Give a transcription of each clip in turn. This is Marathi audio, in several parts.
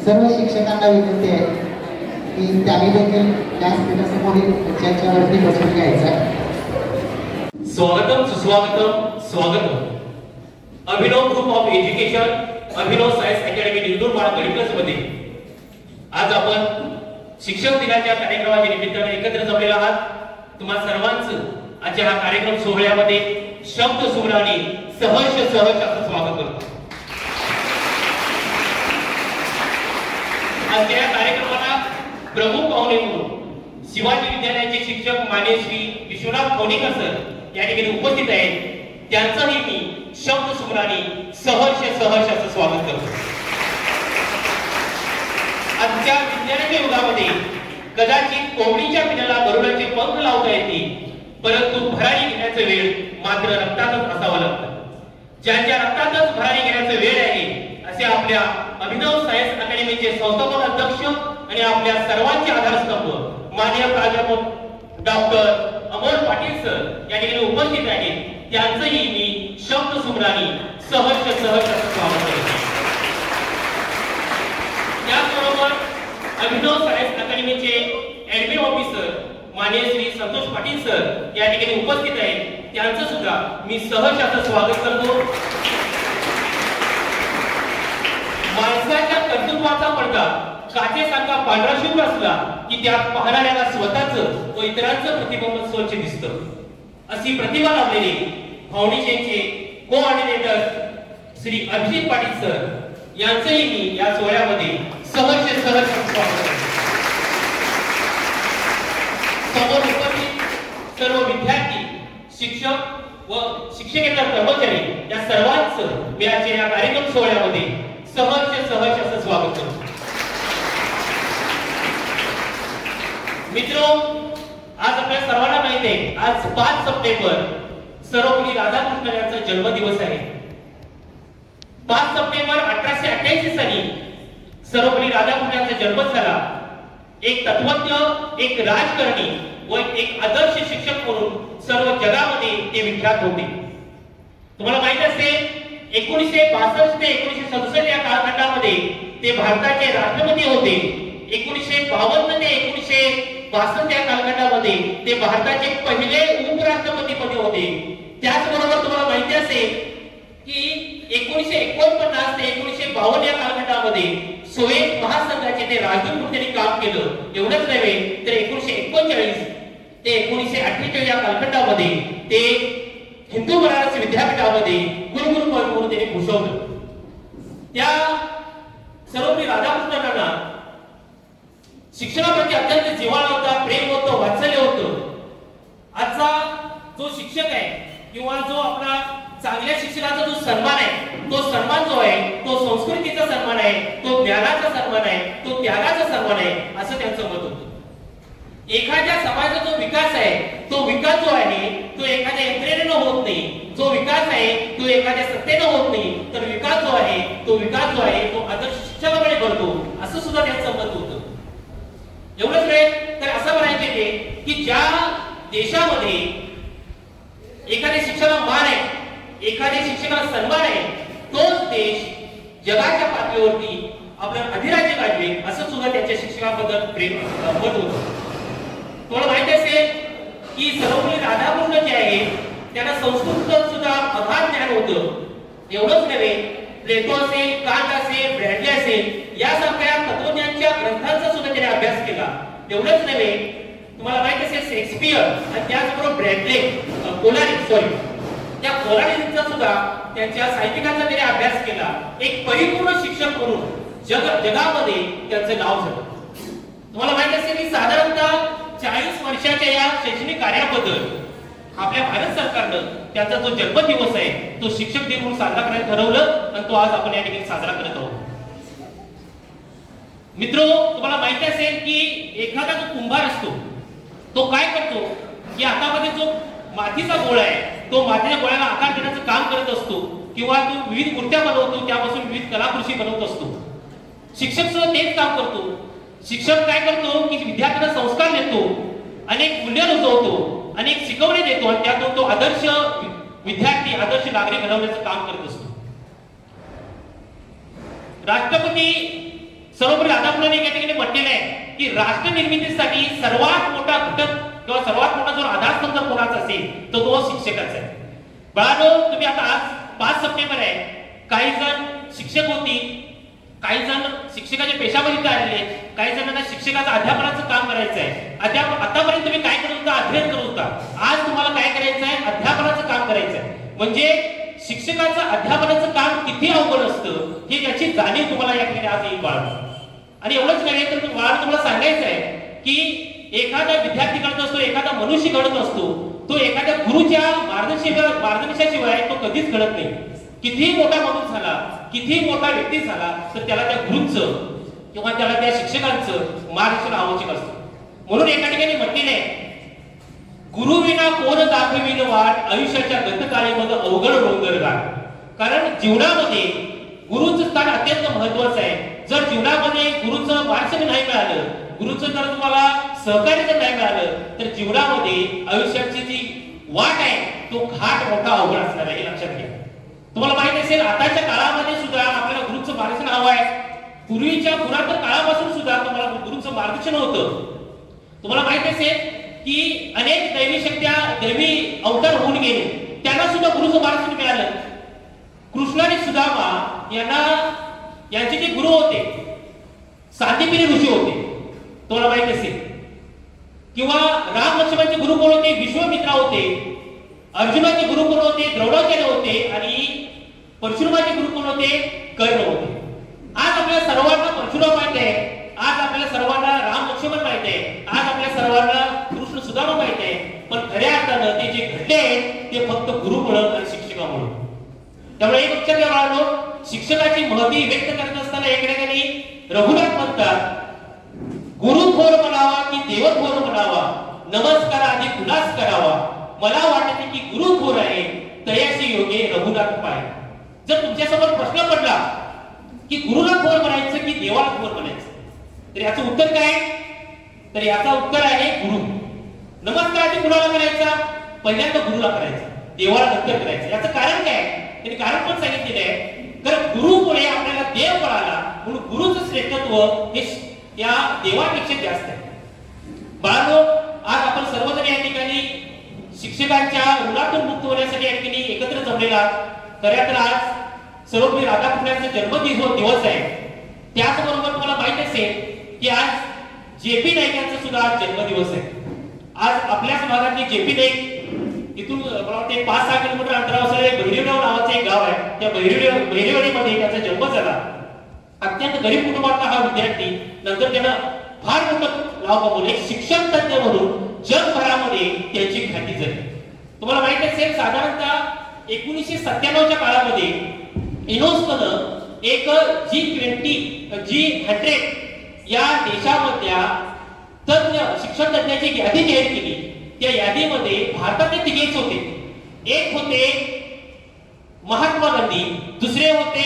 सर्व शिक्षकांना विनंती आहे की त्यांनी देखील व्यासपीठासमोरील चर्चावरती बसून घ्यायचं. स्वागतम सुस्वागतम स्वागतम. Abhinav group of education, Abhinav science academy Nindurbal गणित मध्ये आज आपण शिक्षक दिनाच्या कार्यक्रमाच्या निमित्ताने एकत्र जमलेला आहात. तुम्हा सर्वांचं आजच्या हा कार्यक्रम सोहळ्यामध्ये शब्द सुमराने सहर्ष असं स्वागत करतो. आजच्या या कार्यक्रमाला प्रमुख पाहुणे म्हणून शिवाजी विद्यालयाचे शिक्षक माननीय श्री विश्वनाथ खवणीकर सर या ठिकाणी उपस्थित आहेत. त्यांचंही मी शब्द सुमराने सहर्ष असं स्वागत करतो. आजच्या विज्ञानाच्या युगामध्ये कदाचित कोंबडीच्या पिल्लाला गरुडाचे पंख लावता येते, परंतु भरारी घेण्याचा वेळ मात्र रक्तातच असावा लागतो. ज्यांच्या रक्तातच भरारी घेण्याचा वेळ आहे असे आपल्या अभिनव सायन्स अकॅडमीचे संस्थापक अध्यक्ष आणि आपल्या सर्वांचे आधारस्तंभ माननीय प्राध्यापक डॉक्टर अमोल पाटील सर या ठिकाणी उपस्थित आहेत. त्यांचंही मी शब्द सुमराने सहर्ष स्वागत करतो. त्याचबरोबर अभिनव सायन्स अकॅडमीचे ऍडमिन ऑफिसर माननीय श्री संतोष पाटील सर या ठिकाणी उपस्थित आहेत. त्यांचं सुद्धा मी सहर्ष असं स्वागत करतो. माणसाच्या कर्तृत्वाचा पडदा काचेसारखा पांढरा शुभ्र असला की त्यात पाहणाऱ्याला स्वतःचं व इतरांचं प्रतिबिंब स्वच्छ दिसतं. अशी प्रतिभा लाभलेले फाउंडेशनचे कोऑर्डिनेटर श्री अभिजित पाटील सर यांचंही मी या सोहळ्यामध्ये सहर्ष स्वागत करतो. समोर उपस्थित सर्व विद्यार्थी, शिक्षक व शिक्षकेतर कर्मचारी या सर्वांचं मी आजच्या या कार्यक्रम सोहळ्यामध्ये सहर्ष असं स्वागत करतो. मित्रो, आज आपल्या सर्वांना माहिती आहे आज 5 सप्टेंबर सर्वपल्ली राधाकृष्णन यांचा जन्मदिवस आहे. 5 सप्टेंबर 1888 साली सर्वपल्ली राधाकृष्णन यांचा जन्म झाला. एक तत्वज्ञ, एक राजकारणी व एक आदर्श शिक्षक म्हणून सर्व जगामध्ये ते विख्यात होते. तुम्हाला माहित असेल 1962 ते 1967 या कालखंडामध्ये ते भारताचे राष्ट्रपती होते. 1952 ते 1962 या कालखंडामध्ये ते भारताचे पहिले उपराष्ट्रपती होते. त्याचबरोबर तुम्हाला माहिती असेल की 1949 ते 1952 या कालखंडामध्ये सोव्हिएत महासंघाचे ते राजदूत म्हणून त्यांनी काम केलं. एवढंच नव्हे तर 1939 ते 1948 या कालखंडामध्ये ते हिंदू बनारस विद्यापीठामध्ये कुलगुरू म्हणून त्यांनी घोषवलं. त्या सर्वपल्ली राधाकृष्णनांना शिक्षणाप्रती अत्यंत जिव्हाळा होता, प्रेम होतं, वात्सल्य होतं. आजचा जो शिक्षक आहे किंवा जो आपला चांगल्या शिक्षणाचा जो सन्मान आहे, तो सन्मान जो आहे तो संस्कृतीचा सन्मान आहे, तो ज्ञानाचा सन्मान आहे, तो त्यागाचा सन्मान आहे असं त्यांचं मत होतं. एखाद्या समाजाचा जो विकास आहे तो विकास जो आहे तो एखाद्या यंत्रणेनं होत नाही. जो विकास आहे तो एखाद्या सत्तेनं होत नाही, तर विकास जो आहे तो आदर्श शिक्षणाकडे घडतो असं सुद्धा त्यांचं मत होतं. एवढंच नाही तर असं म्हणायचे ते की ज्या देशामध्ये एखाद्या शिक्षणाला मान आहे, एखाद्या शिक्षकाला सन्मान आहे, तोच देश जगाच्या पातळीवरती आपलं अधिराज्य गाजवे असं सुद्धा त्यांच्या शिक्षणाबद्दल प्रेम मत होतं. तुम्हाला माहिती असेल की सर्वपल्ली राधाकृष्ण जे आहे त्यांना संस्कृत सुद्धा अगाध ज्ञान होतं. एवढंच नव्हे, प्लेटो असेल, कांट असेल, ब्रॅडली असेल यासारख्या तत्वज्ञांच्या ग्रंथांचा सुद्धा त्याने अभ्यास केला. एवढंच नव्हे, तुम्हाला माहिती असेल शेक्सपियर आणि त्याचबरोबर ब्रॅडले त्या कोलारिसचा सुद्धा त्यांच्या साहित्यिकांचा त्याने अभ्यास केला. एक परिपूर्ण शिक्षक म्हणून जगामध्ये त्यांचं नाव झालं. तुम्हाला माहिती असेल की साधारणतः 40 वर्षाच्या या शैक्षणिक कार्याबद्दल आपल्या भारत सरकारनं त्यांचा जो जन्मदिवस आहे तो शिक्षक दिन म्हणून साजरा करायला ठरवलं आणि तो आज आपण या ठिकाणी साजरा करत आहोत. मित्रो, तुम्हाला माहिती असेल की एखादा जो कुंभार असतो तो काय करतो की हातामध्ये जो मातीचा गोळा आहे तो मातीच्या गोळ्याला आकार देण्याचं काम करत असतो किंवा तो विविध मूर्त्या बनवतो, त्यापासून विविध कलाकृती बनवत असतो. शिक्षक सुद्धा तेच काम करतो. शिक्षक काय करतो की विद्यार्थ्यांना संस्कार देतो, अनेक मूल्य रुजवतो, अनेक शिकवणे देतो आणि त्यातून तो आदर्श विद्यार्थी, आदर्श नागरिक घडवण्याचं काम करत असतो. राष्ट्रपती सर्वपरी राधाकृष्णन या ठिकाणी म्हटलेलं आहे की राष्ट्र निर्मितीसाठी सर्वात मोठा घटक किंवा सर्वात मोठा जो आधारस्तंभ कोणाचा असेल तर तो शिक्षकाचा आहे. बाळांनो, तुम्ही आता आज 5 सप्टेंबर आहे, काही जण शिक्षक होती, काही जण शिक्षकाच्या पेशामध्ये आलेले, काही जणांना शिक्षकाचं अध्यापनाचं काम करायचं आहे. आतापर्यंत तुम्ही काय करत होता? अध्ययन करत होता. आज तुम्हाला काय करायचं आहे? अध्यापनाचं काम करायचं आहे. म्हणजे शिक्षकाचं अध्यापनाचं काम किती अवघड असतं हे याची जाणीव तुम्हाला या ठिकाणी आज येईल बाळांनो. आणि एवढंच नाही तर बाळांनो, तुम्हाला सांगायचं आहे की एखादा विद्यार्थी घडत असतो, एखादा मनुष्य घडत असतो, तो एखाद्या गुरुच्या मार्गदर्शनाशिवाय तो कधीच घडत नाही. कितीही मोठा माणूस झाला, कितीही मोठा व्यक्ती झाला तर त्याला त्या गुरूंचं किंवा त्याला त्या शिक्षकांचं मार्गदर्शन आवश्यक असतं. म्हणून एका ठिकाणी म्हटलेलं आहे, गुरु विना कोण दाखविन वाट, आयुष्याच्या गतकाळीमध्ये अवघड डोंगरगाड. कारण जीवनामध्ये गुरुचं स्थान अत्यंत महत्वाचं आहे. जर जीवनामध्ये गुरुचं मार्गदर्शन नाही मिळालं, गुरुचं जर तुम्हाला सहकार्य जर नाही मिळालं तर जीवनामध्ये आयुष्याची जी वाट आहे तो घाट मोठा अवघड असणार आहे, हे लक्षात घ्या. तुम्हाला माहिती असेल आताच्या काळामध्ये सुद्धा आपल्याला गुरुचं मार्गदर्शन हवं आहे. पूर्वीच्या पुरातन काळापासून सुद्धा तुम्हाला गुरुचं मार्गदर्शन होतं. तुम्हाला माहिती असेल की अनेक दैवी शक्त्या, दैवी अवतार होऊन गेले, त्यांना सुद्धा गुरुचं मार्गदर्शन मिळालं. कृष्ण आणि सुदामा यांचे जे गुरु होते सांदीपनी ऋषी होते, तुम्हाला माहिती असेल. किंवा राम लक्ष्मणचे गुरु कोण होते? विश्वामित्र होते. अर्जुनाचे गुरु कोण होते? द्रोणाचार्य होते. आणि परशुरामाचे गुरु कोण होते? कर्ण होते. आज आपल्या सर्वांना परशुराम माहित आहे, आज आपल्या सर्वांना राम लक्ष्मण माहित आहे, आज आपल्या सर्वांना कृष्ण सुदामा माहित आहे. पण खऱ्या अर्थानं ते जे घडले ते फक्त गुरुमुळे आणि शिक्षकामुळे. त्यामुळे एक लक्षात घ्या बाळांनो, शिक्षकाची महती व्यक्त करत असताना एक ठिकाणी रघुनाथ म्हणतात, गुरु थोर म्हणावा की देव थोर म्हणावा, नमस्कार आधी तुलाच करावा, मला वाटते की गुरु थोर आहे तयाशी योगे रघुनाथ पाय. जर तुमच्यासमोर प्रश्न पडला की गुरुला थोर म्हणायचं की देवाला थोर म्हणायचं, तर याचं उत्तर काय? तर याचा उत्तर आहे गुरु. नमस्कार आधी कुणाला करायचा? पहिल्यांदा गुरुला करायचा, देवाला नंतर करायचं. याचं कारण काय? त्यांनी कारण पण सांगितलेलं आहे, कारण गुरुमुळे आपल्याला देव कळाला, म्हणून गुरुचं श्रेष्ठत्व हे या देवापेक्षा जास्त आहे. बाळांनो, आज आपण सर्वजण या ठिकाणी शिक्षकांच्या ऋणातून मुक्त होण्यासाठी या ठिकाणी एकत्र जमलेला. खऱ्या तर आज सर्वपरी राधाकृष्णांचा जन्मदिवस आहे. त्याचबरोबर तुम्हाला माहित असेल की आज जेपी नाईक यांचा सुद्धा आज जन्मदिवस आहे. आज आपल्याच भागातली जेपी नाईक इथून मला वाटते 5-6 किलोमीटर अंतरावर असलेले बहिरेवाडी नावाचं एक गाव आहे. त्या बहिरेवाडीमध्ये त्याचा जन्म झाला. अत्यंत गरीब कुटुंबातला हा विद्यार्थी नंतर त्यानं फार मोठं नाव कमवलं. एक शिक्षण तज्ञ म्हणून जगभरामध्ये त्याची ख्याती झाली. तुम्हाला माहिती असेल साधारणतः 1997च्या काळामध्ये युनेस्कोनं एक G100 या देशामधल्या तज्ञ शिक्षण तज्ञाची यादी जाहीर केली. त्या यादीमध्ये भारतातले 3 होते. एक होते महात्मा गांधी, दुसरे होते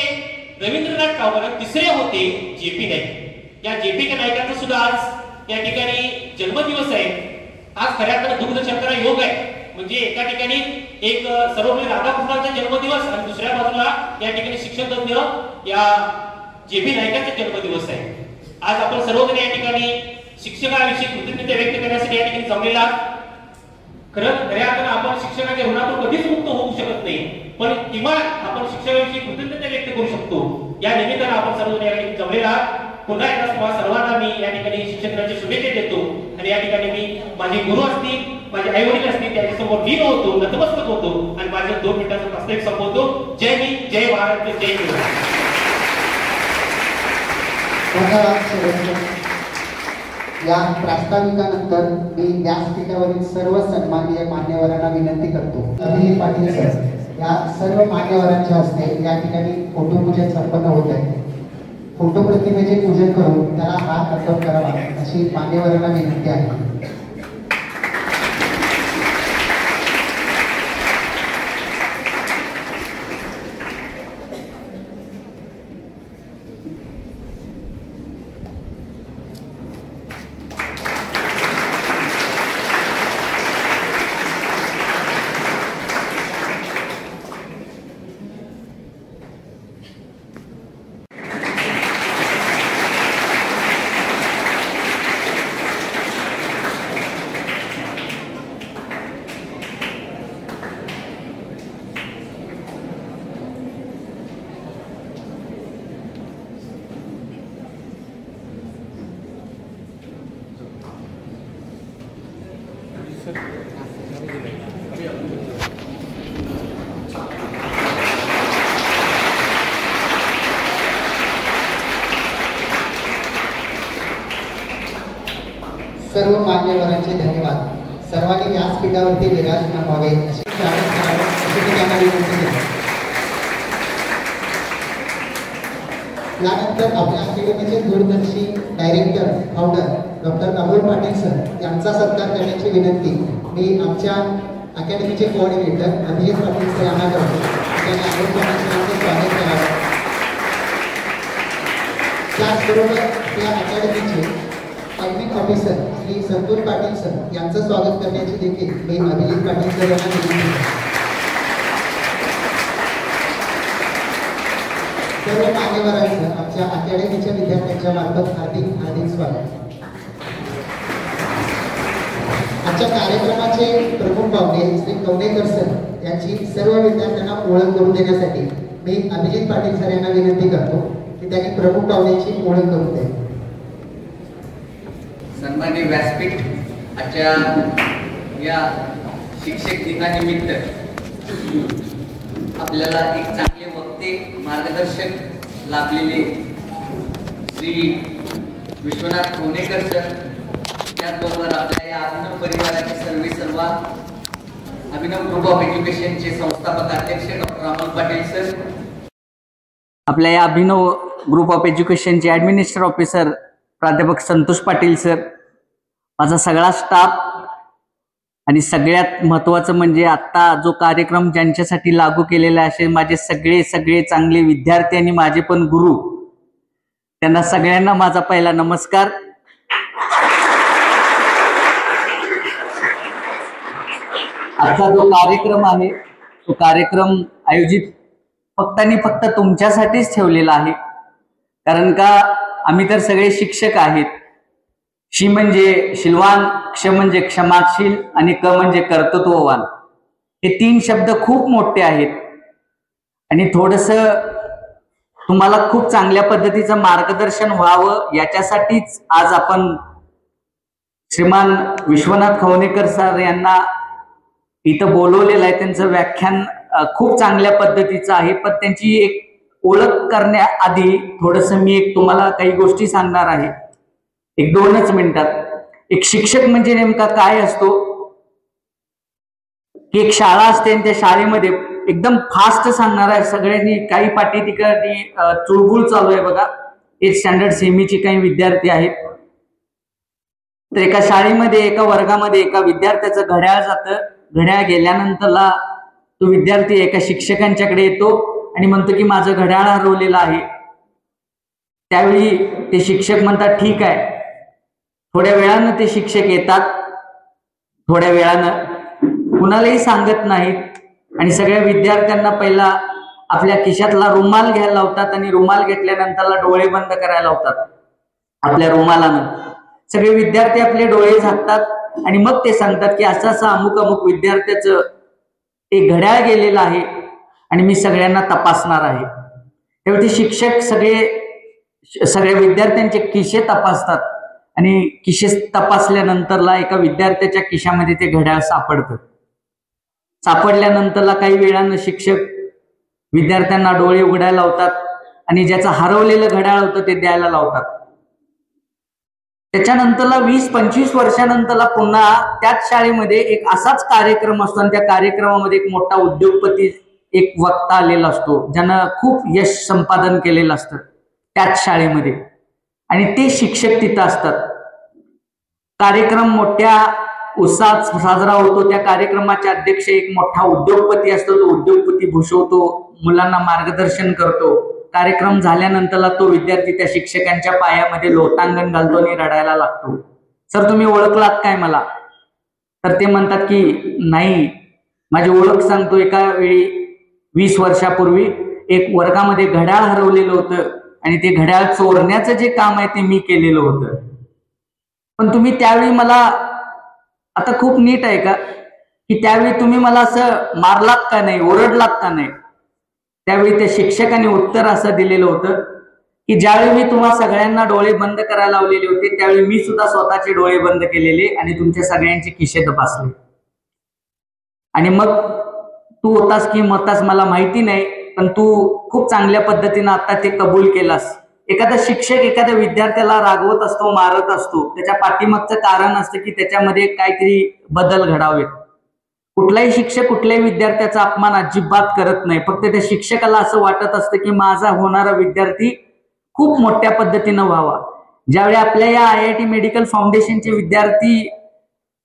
रवींद्रनाथ टागोर, तिसरे होते जेपी नाईक. या जेपी नाईकांचा सुद्धा आज या ठिकाणी जन्मदिवस आहे. आज खऱ्या अर्थानं दुग्ध शर्करा योग आहे. म्हणजे एका ठिकाणी एक सर्वपरी राधाकृष्णांचा जन्मदिवस आणि दुसऱ्या बाजूला या ठिकाणी शिक्षण तज्ञ या जेपी नाईकांचा जन्मदिवस आहे. आज आपण सर्वजण या ठिकाणी शिक्षकाविषयी कृतज्ञता व्यक्त करण्यासाठी या ठिकाणी जमलेला. खऱ्या अर्थानं आपण शिक्षकाच्या ऋणातून कधीच मुक्त होऊ शकत नाही, पण किमान आपण शिक्षकाविषयी कृतज्ञता व्यक्त करू शकतो. या निमित्तानं आपण सर्वजण या ठिकाणी जमलेला. पुन्हा एकदा तुम्हाला सर्वांना मी या ठिकाणी शिक्षकांची शुभेच्छा देतो. आणि या ठिकाणी मी माझे गुरु असतील, माझे आई वडील असतील, त्यांच्यासमोर लीन होतो, नतमस्तक होतो आणि माझ्या 2 मिनिटांचा प्रास्ताविक संपवतो. जय हिंद, जय भारत, जय हिंद. या प्रास्ताविकानंतर मी व्यासपीठावरील सर्व सन्माननीय मान्यवरांना विनंती करतो, अभिजित पाटील सर या सर्व मान्यवरांच्या हस्ते या ठिकाणी फोटोपूजन संपन्न होत आहे. फोटो प्रतिमेचे पूजन करून त्याला हात अर्पण करावा अशी मान्यवरांना विनंती आहे. सर्व मान्यवरांचे धन्यवाद. सर्वांनी व्यासपीठावरती विराजमान व्हावे अशी त्यांना विनंती केली. यानंतर आपल्या अकॅडमीचे दूरदर्शी director founder doctor Amol Patil sir यांचा सत्कार करण्याची विनंती मी आमच्या अकॅडमीचे कोऑर्डिनेटर अभिजित पाटील सर यांना करतो. त्यांनी अमोल पाटील सरांचे स्वागत करावे. त्याचबरोबर या अकॅडमीचे admin officer Shri Santosh Patil sir यांचं स्वागत करण्याची देखील मी अभिजित पाटील सर यांना विनंती करतो. सर्व मान्यवरांचं आमच्या अकॅडमीच्या विद्यार्थ्यांच्या मार्फत हार्दिक स्वागत. आजच्या कार्यक्रमाचे प्रमुख पाहुणे श्री कवनेकर सर यांची सर्व विद्यार्थ्यांना ओळख करून देण्यासाठी मी अभिजित पाटील सर यांना विनंती करतो की त्यांनी प्रमुख पाहुण्यांची ओळख करून द्यावी. सन्माननीय व्यासपीठ, आजच्या या शिक्षक दिनानिमित्त आपल्याला एक चांगले वक्ते मार्गदर्शक लाभलेले श्री विश्वनाथ कोनेकर सर, त्याचबरोबर आपल्या या अभिनव परिवाराचे सर्व अभिनव ग्रुप ऑफ एज्युकेशनचे संस्थापक अध्यक्ष डॉक्टर अमोल पाटील सर, आपल्या या अभिनव ग्रुप ऑफ एज्युकेशनचे ॲडमिनिस्टर ऑफिसर प्राध्यापक संतोष पाटील सर, माझा सगळा स्टाफ आणि सगळ्यात महत्त्वाचं म्हणजे आत्ता जो कार्यक्रम ज्यांच्यासाठी लागू केलेला आहे असे माझे सगळे चांगले विद्यार्थी आणि माझे पण गुरु, त्यांना सगळ्यांना माझा पहिला नमस्कार. आजचा जो कार्यक्रम आहे तो कार्यक्रम आयोजित फक्त आणि फक्त तुमच्यासाठीच ठेवलेला आहे. कारण का आम्ही तर सगळे शिक्षक आहेत. शी म्हणजे शीलवान, क्ष म्हणजे क्षमाशील आणि क म्हणजे कर्तृत्ववान. हे 3 शब्द खूप मोठे आहेत आणि थोडंसं तुम्हाला खूप चांगल्या पद्धतीचं मार्गदर्शन व्हावं याच्यासाठीच आज आपण श्रीमान विश्वनाथ खवनेकर सर यांना इथं बोलवलेलं आहे. त्यांचं व्याख्यान खूप चांगल्या पद्धतीचं आहे. पण त्यांची एक ओळख करण्याआधी थोडंसं मी तुम्हाला काही गोष्टी सांगणार आहे, 1-2 मिनिटात. एक शिक्षक म्हणजे नेमका काय असतो की एक शाळा असते आणि त्या शाळेमध्ये एकदम फास्ट सांगणार आहे. सगळ्यांनी काही पाठी ठिकाणी चुळबुळ चालू आहे बघा. 8th स्टँडर्ड सेमीचे काही विद्यार्थी आहेत. तर एका शाळेमध्ये एका वर्गामध्ये एका विद्यार्थ्याचं घड्याळ जातं. घड्याळ गेल्यानंतरला तो विद्यार्थी एका शिक्षकांच्याकडे येतो आणि म्हणतो की माझं घड्याळ हरवलेलं आहे. त्यावेळी ते शिक्षक म्हणतात ठीक आहे. थोड्या वेळानं ते शिक्षक येतात, थोड्या वेळानं कुणालाही सांगत नाहीत आणि सगळ्या विद्यार्थ्यांना पहिला आपल्या खिशातला रुमाल घ्यायला लावतात आणि रुमाल घेतल्यानंतरला डोळे बंद करायला लावतात आपल्या रुमालानं. सगळे विद्यार्थी आपले डोळे झाकतात आणि मग ते सांगतात की असं असं अमुक अमुक विद्यार्थ्याचं एक घड्याळ गेलेलं आहे आणि मी सगळ्यांना तपासणार आहे. त्यावेळी ते शिक्षक सगळ्या विद्यार्थ्यांचे खिशे तपासतात आणि खिशे तपासल्यानंतरला एका विद्यार्थ्याच्या खिशामध्ये ते घड्याळ सापडतं. सापडल्यानंतरला काही वेळानं शिक्षक विद्यार्थ्यांना डोळे उघडायला लावतात आणि ज्याचं हरवलेलं घड्याळ होतं ते द्यायला लावतात. त्याच्यानंतरला 20-25 वर्षानंतरला पुन्हा त्याच शाळेमध्ये एक असाच कार्यक्रम असतो आणि त्या कार्यक्रमामध्ये एक मोठा उद्योगपती एक वक्ता आलेला असतो ज्यानं खूप यश संपादन केलेलं असतं. त्याच शाळेमध्ये, आणि ते शिक्षक तिथं असतात. कार्यक्रम मोठ्या उत्साहात साजरा होतो. त्या कार्यक्रमाचे अध्यक्ष एक मोठा उद्योगपती असतो. तो उद्योगपती भूषवतो, मुलांना मार्गदर्शन करतो. कार्यक्रम झाल्यानंतरला तो विद्यार्थी त्या शिक्षकांच्या पायामध्ये लोटांगण घालतो आणि रडायला लागतो. सर तुम्ही ओळखलात काय मला? तर ते म्हणतात की नाही, माझी ओळख सांगतो. एका वेळी 20 वर्षापूर्वी एक वर्गामध्ये घड्याळ हरवलेलं होतं आणि ते घड्याळ चोरण्याचं जे काम आहे ते मी केलेलं होतं. पण तुम्ही त्यावेळी मला, आता खूप नीट आहे का, की त्यावेळी तुम्ही मला असं मारलात का नाही, ओरडलात का नाही? त्यावेळी त्या शिक्षकाने उत्तर असं दिलेलं होतं की ज्यावेळी मी तुम्हा सगळ्यांना डोळे बंद करायला लावलेले होते त्यावेळी मी सुद्धा स्वतःचे डोळे बंद केलेले आणि तुमच्या सगळ्यांचे खिसे तपासले. आणि मग तू होतास की मतास मला माहिती नाही, पण तू खूप चांगल्या पद्धतीने आता ते कबूल केलास. एखादा शिक्षक एखाद्या विद्यार्थ्याला रागवत असतो, मारत असतो, त्याच्या पाठीमागचं कारण असतं की त्याच्यामध्ये काहीतरी बदल घडावेत. कुठलाही शिक्षक कुठल्याही विद्यार्थ्याचा अपमान अजिबात करत नाही. फक्त त्या शिक्षकाला असं वाटत असतं की माझा होणारा विद्यार्थी खूप मोठ्या पद्धतीनं व्हावा. ज्यावेळी आपल्या या IIT मेडिकल फाउंडेशनचे विद्यार्थी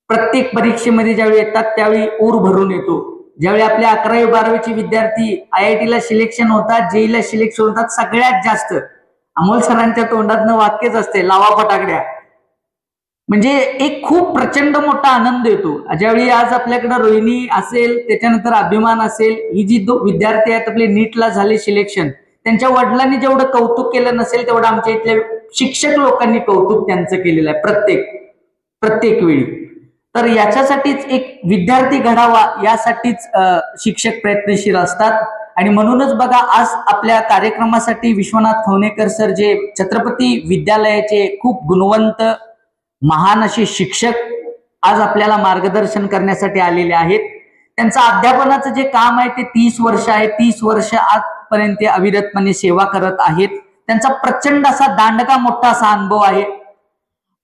प्रत्येक परीक्षेमध्ये ज्यावेळी येतात त्यावेळी ऊर भरून येतो. ज्यावेळी आपल्या 11वी 12वीचे विद्यार्थी IIT ला सिलेक्शन होतात, JEE ला सिलेक्शन होतात, सगळ्यात जास्त अमोल सरांच्या तोंडातनं वाक्यच असते, लावा फटाकड्या. म्हणजे एक खूप प्रचंड मोठा आनंद येतो. ज्यावेळी आज आपल्याकडे रोहिणी असेल, त्याच्यानंतर अभिमान असेल, ही जी विद्यार्थी आहेत आपले नीटला झाले सिलेक्शन, त्यांच्या वडिलांनी जेवढं कौतुक केलं नसेल तेवढं आमच्या इथल्या शिक्षक लोकांनी कौतुक त्यांचं केलेलं आहे प्रत्येक वेळी. तर याच्यासाठीच एक विद्यार्थी घडावा यासाठीच शिक्षक प्रयत्नशील असतात. आणि म्हणूनच बघा आज आपल्या कार्यक्रमासाठी विश्वनाथ खवणेकर सर जे छत्रपती विद्यालयाचे खूप गुणवंत महान असे शिक्षक आज आपल्याला मार्गदर्शन करण्यासाठी आलेले आहेत. त्यांचं अध्यापनाचं जे काम आहे ते 30 वर्ष आहे. 30 वर्ष आजपर्यंत अविरतपणे सेवा करत आहेत. त्यांचा प्रचंड असा दांडगा मोठा असा अनुभव आहे.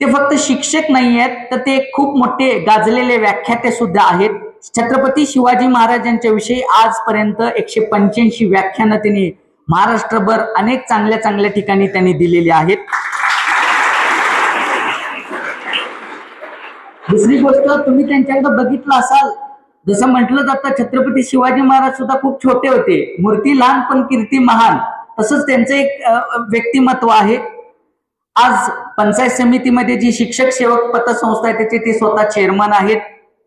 ते फक्त शिक्षक नाही आहेत, तर ते खूप मोठे गाजलेले व्याख्याते सुद्धा आहेत. छत्रपती शिवाजी महाराजांच्या विषयी आजपर्यंत 185 व्याख्यानं त्यांनी महाराष्ट्रभर अनेक चांगल्या चांगल्या ठिकाणी त्यांनी दिलेली आहेत. दुसरी गोष्ट, तुम्ही त्यांच्याकडे बघितलं असाल, जसं म्हटलं जातं छत्रपती शिवाजी महाराज सुद्धा खूप छोटे होते, मूर्ती लहान पण कीर्ती महान, तसंच त्यांचं एक व्यक्तिमत्व आहे. आज पंचायत समितीमध्ये जी शिक्षक सेवक पतसंस्था आहे त्याचे ते स्वतः चेअरमन आहेत.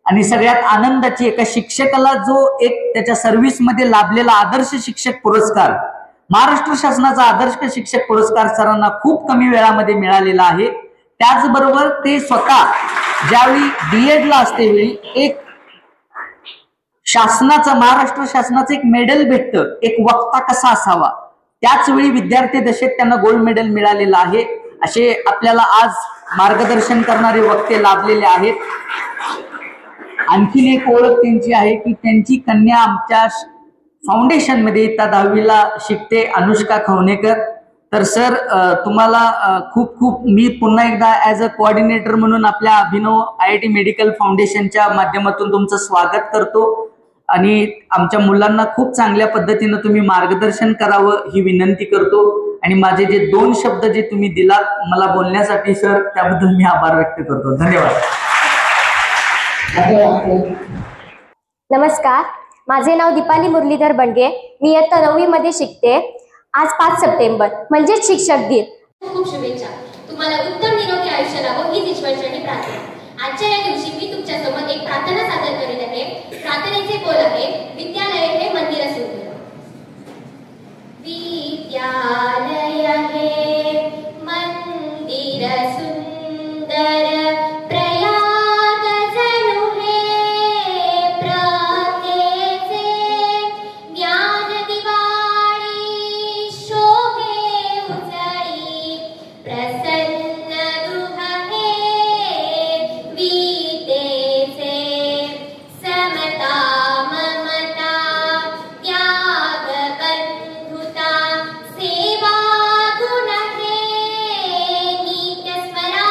आणि सगळ्यात आनंदाची, एका शिक्षकाला जो एक त्याच्या सर्व्हिसमध्ये लाभलेला आदर्श शिक्षक पुरस्कार, महाराष्ट्र शासनाचा आदर्श शिक्षक पुरस्कार सरांना खूप कमी वेळामध्ये मिळालेला आहे. त्याचबरोबर ते स्वतः ज्यावेळी BEd ला असते वेळी एक शासनाचं, महाराष्ट्र शासनाचं एक मेडल भेटतं, एक वक्ता कसा असावा, त्याच वेळी विद्यार्थी दशेत त्यांना गोल्ड मेडल मिळालेलं आहे. असे आपल्याला आज मार्गदर्शन करणारे वक्ते लाभलेले आहेत. आणखीन एक ओळख त्यांची आहे की त्यांची कन्या आमच्या फाउंडेशन मध्ये इयत्ता 10वीला शिकते, अनुष्का खवणेकर. तर सर तुम्हाला खूप खूप मी पुन्हा एकदा ऍज अ कोऑर्डिनेटर म्हणून आपल्या अभिनव IIT मेडिकल फाउंडेशनच्या माध्यमातून तुमचं स्वागत करतो. आणि आमच्या मुलांना खूप चांगल्या पद्धतीनं तुम्ही मार्गदर्शन करावं ही विनंती करतो. आणि माझे जे 2 शब्द जे तुम्ही दिलात मला बोलण्यासाठी सर, त्याबद्दल मी आभार व्यक्त करतो. धन्यवाद. नमस्कार, माझे नाव दीपाली मुरलीधर बंडगे. मी इयत्ता 9वी मध्ये शिकते. आज 5 सप्टेंबर म्हणजेच शिक्षक दिन. खूप शुभेच्छा. तुम्हाला उत्तम निरोगी आयुष्य लाभो हीच ईश्वरचरणी प्रार्थना. आजच्या या दिवशी मी तुमच्या समोर एक प्रार्थना सादर करीत आहे. प्रार्थनेचे बोल आहे, विद्यालय हे मंदिर सुंदर. विद्यालय हे मंदिर सुंदर, प्रयाग जणू हे प्रज्ञेचे, ज्ञान दिवाळी शोभे उजळी, प्रसन्न गृह हे विद्येचे, समता ममता त्याग बंधुता, सेवा गुण हे नित्य स्मरा,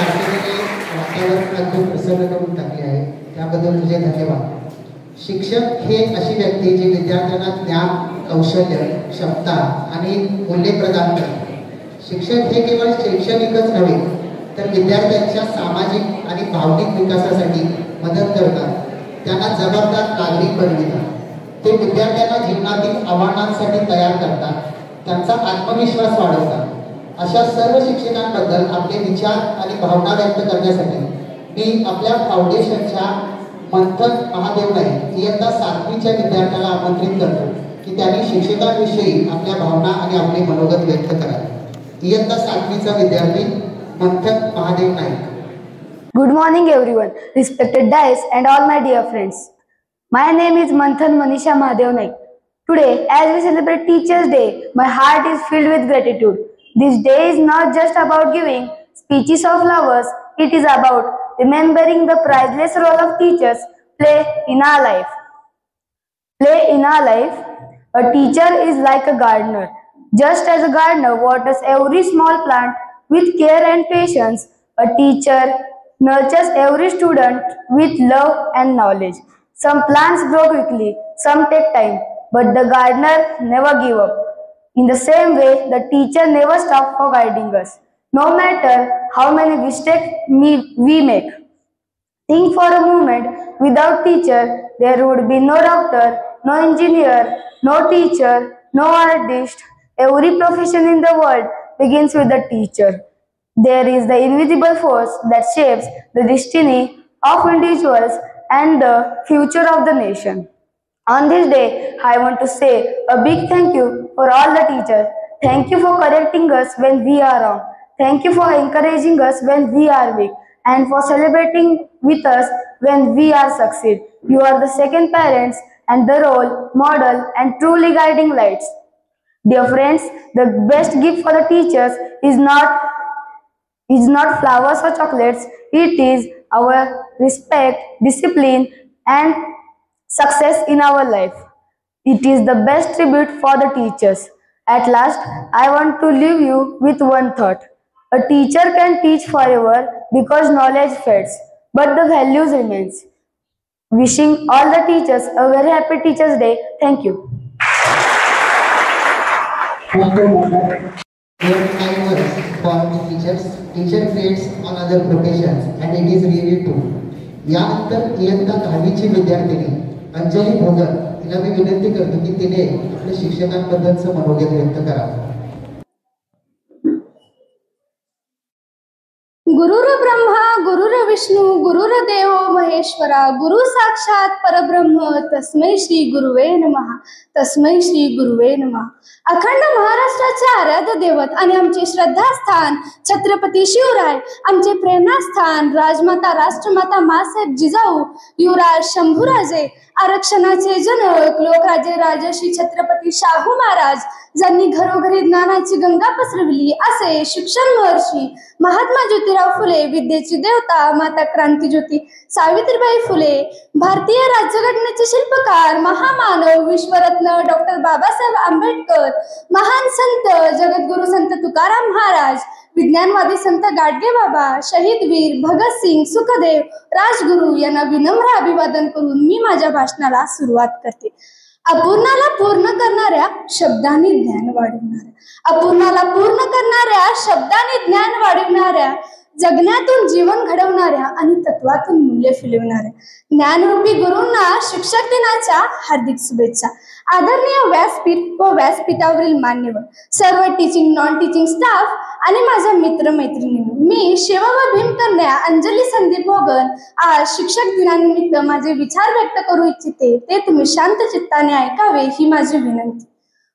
प्रार्थनेने वातावरण खूप प्रसन्न करून टाकले आहे, त्याबद्दल तुझे धन्यवाद. शिक्षक हे अशी व्यक्ती जी विद्यार्थ्यांना ज्ञान, कौशल्य, क्षमता आणि मूल्ये प्रदान करते. शिक्षक हे केवळ शैक्षणिकच नव्हे तर विद्यार्थ्यांच्या सामाजिक आणि भावनिक विकासासाठी मदत करतात, त्यांना जबाबदार नागरिक बनवितात. ते विद्यार्थ्यांना जीवनातील आव्हानांसाठी तयार करतात, त्यांचा आत्मविश्वास वाढवतात. अशा सर्व शिक्षकांबद्दल आपले विचार आणि भावना व्यक्त करण्यासाठी मी आपल्या फाउंडेशनच्या मंथन महादेव नाईक इयत्ता 7वीच्या विद्यार्थ्याला आमंत्रित करतो की त्यांनी शिक्षकांविषयी आपल्या भावना आणि आपले मनोगत व्यक्त करावे. इयत्ता 7वीचा विद्यार्थी मंथन Mahadev Naik. Good morning everyone, respected dais and all my dear friends. My name is Manthan Manisha Mahadev Naik. Today, as we celebrate Teachers' Day, my heart is filled with gratitude. This day is not just about giving speeches of flowers, it is about remembering the priceless role of teachers play in our life. A teacher is like a gardener. Just as a gardener waters every small plant with care and patience, a teacher nurtures every student with love and knowledge. Some plants grow quickly, some take time, but the gardener never gives up. In the same way, the teacher never stops for guiding us, no matter how many mistakes we make. Think for a moment, without teacher, there would be no doctor, no engineer, no teacher, no artist. Every profession in the world begins with a teacher. There is the invisible force that shapes the destiny of individuals and the future of the nation. On this day, I want to say a big thank you for all the teachers. Thank you for correcting us when we are wrong. Thank you for encouraging us when we are weak, and for celebrating with us when we are succeed. You are the second parents and the role model and truly guiding lights. Dear friends, the best gift for the teachers is not flowers or chocolates. It is our respect, discipline, and success in our life. It is the best tribute for the teachers. At last, I want to leave you with one thought. A teacher can teach forever because knowledge fades, but the values remains. Wishing all the teachers a very happy Teachers' Day. Thank you. Kind words for the teachers. Teacher creates on other professions, and it is really true. यानंतर इयत्ता 10वीची विद्यार्थिनी अंजली भोगर तिला मी विनंती करतो की तिने आपल्या शिक्षकांबद्दलचं मनोगत व्यक्त करावं. गुरुर ब्रह्मा गुरुर विष्णू गुरुर देव महेश्वरा गुरु साक्षात परब्रह्म तस्मै श्री गुरुवे नमः. तस्मै श्री गुरुवे नमः. अखंड महाराष्ट्राचे आराध्य दैवत आणि आमचे श्रद्धास्थान छत्रपती शिवराय, आमचे प्रेरणास्थान राजमाता राष्ट्रमाता मासाहेब जिजाऊ, युवराज शंभूराजे, आरक्षणाचे जनक लोकराजे राजर्षी छत्रपती शाहू महाराज, ज्यांनी घरोघरी ज्ञानाची गंगा पसरविली असे शिक्षण महर्षी महात्मा ज्योतिराव फुले, विद्येची देवता माता क्रांतीज्योती सावित्रीबाई फुले, भारतीय राज्यघटनेचे शिल्पकार महामानव विश्वरत्न डॉक्टर बाबासाहेब आंबेडकर, महान संत जगद्गुरु संत तुकाराम महाराज, विज्ञानवादी संत गाडगे बाबा, शहीद वीर भगतसिंग, सुखदेव, राजगुरू यांना विनम्र अभिवादन करून मी माझ्या भाषणाला सुरुवात करते. अपूर्णाला पूर्ण करणाऱ्या शब्दांनी ज्ञान वाढवणाऱ्या, अपूर्णाला पूर्ण करणाऱ्या शब्दांनी ज्ञान वाढवणाऱ्या, जगण्यातून जीवन घडवणाऱ्या आणि तत्वातून मूल्य फुलवणाऱ्या ज्ञानरूपी गुरूंना शिक्षक दिनाच्या हार्दिक शुभेच्छा. आदरणीय व्यासपीठ व व्यासपीठावरील मान्यवर, सर्व टीचिंग नॉन टीचिंग स्टाफ आणि माझ्या मित्रमैत्रिणींनो, मी शिवा व भीमकन्या अंजली संदीप भोगन आज शिक्षक दिनानिमित्त माझे विचार व्यक्त करू इच्छिते. ते तुम्ही शांत चित्ताने ऐकावे ही माझी विनंती.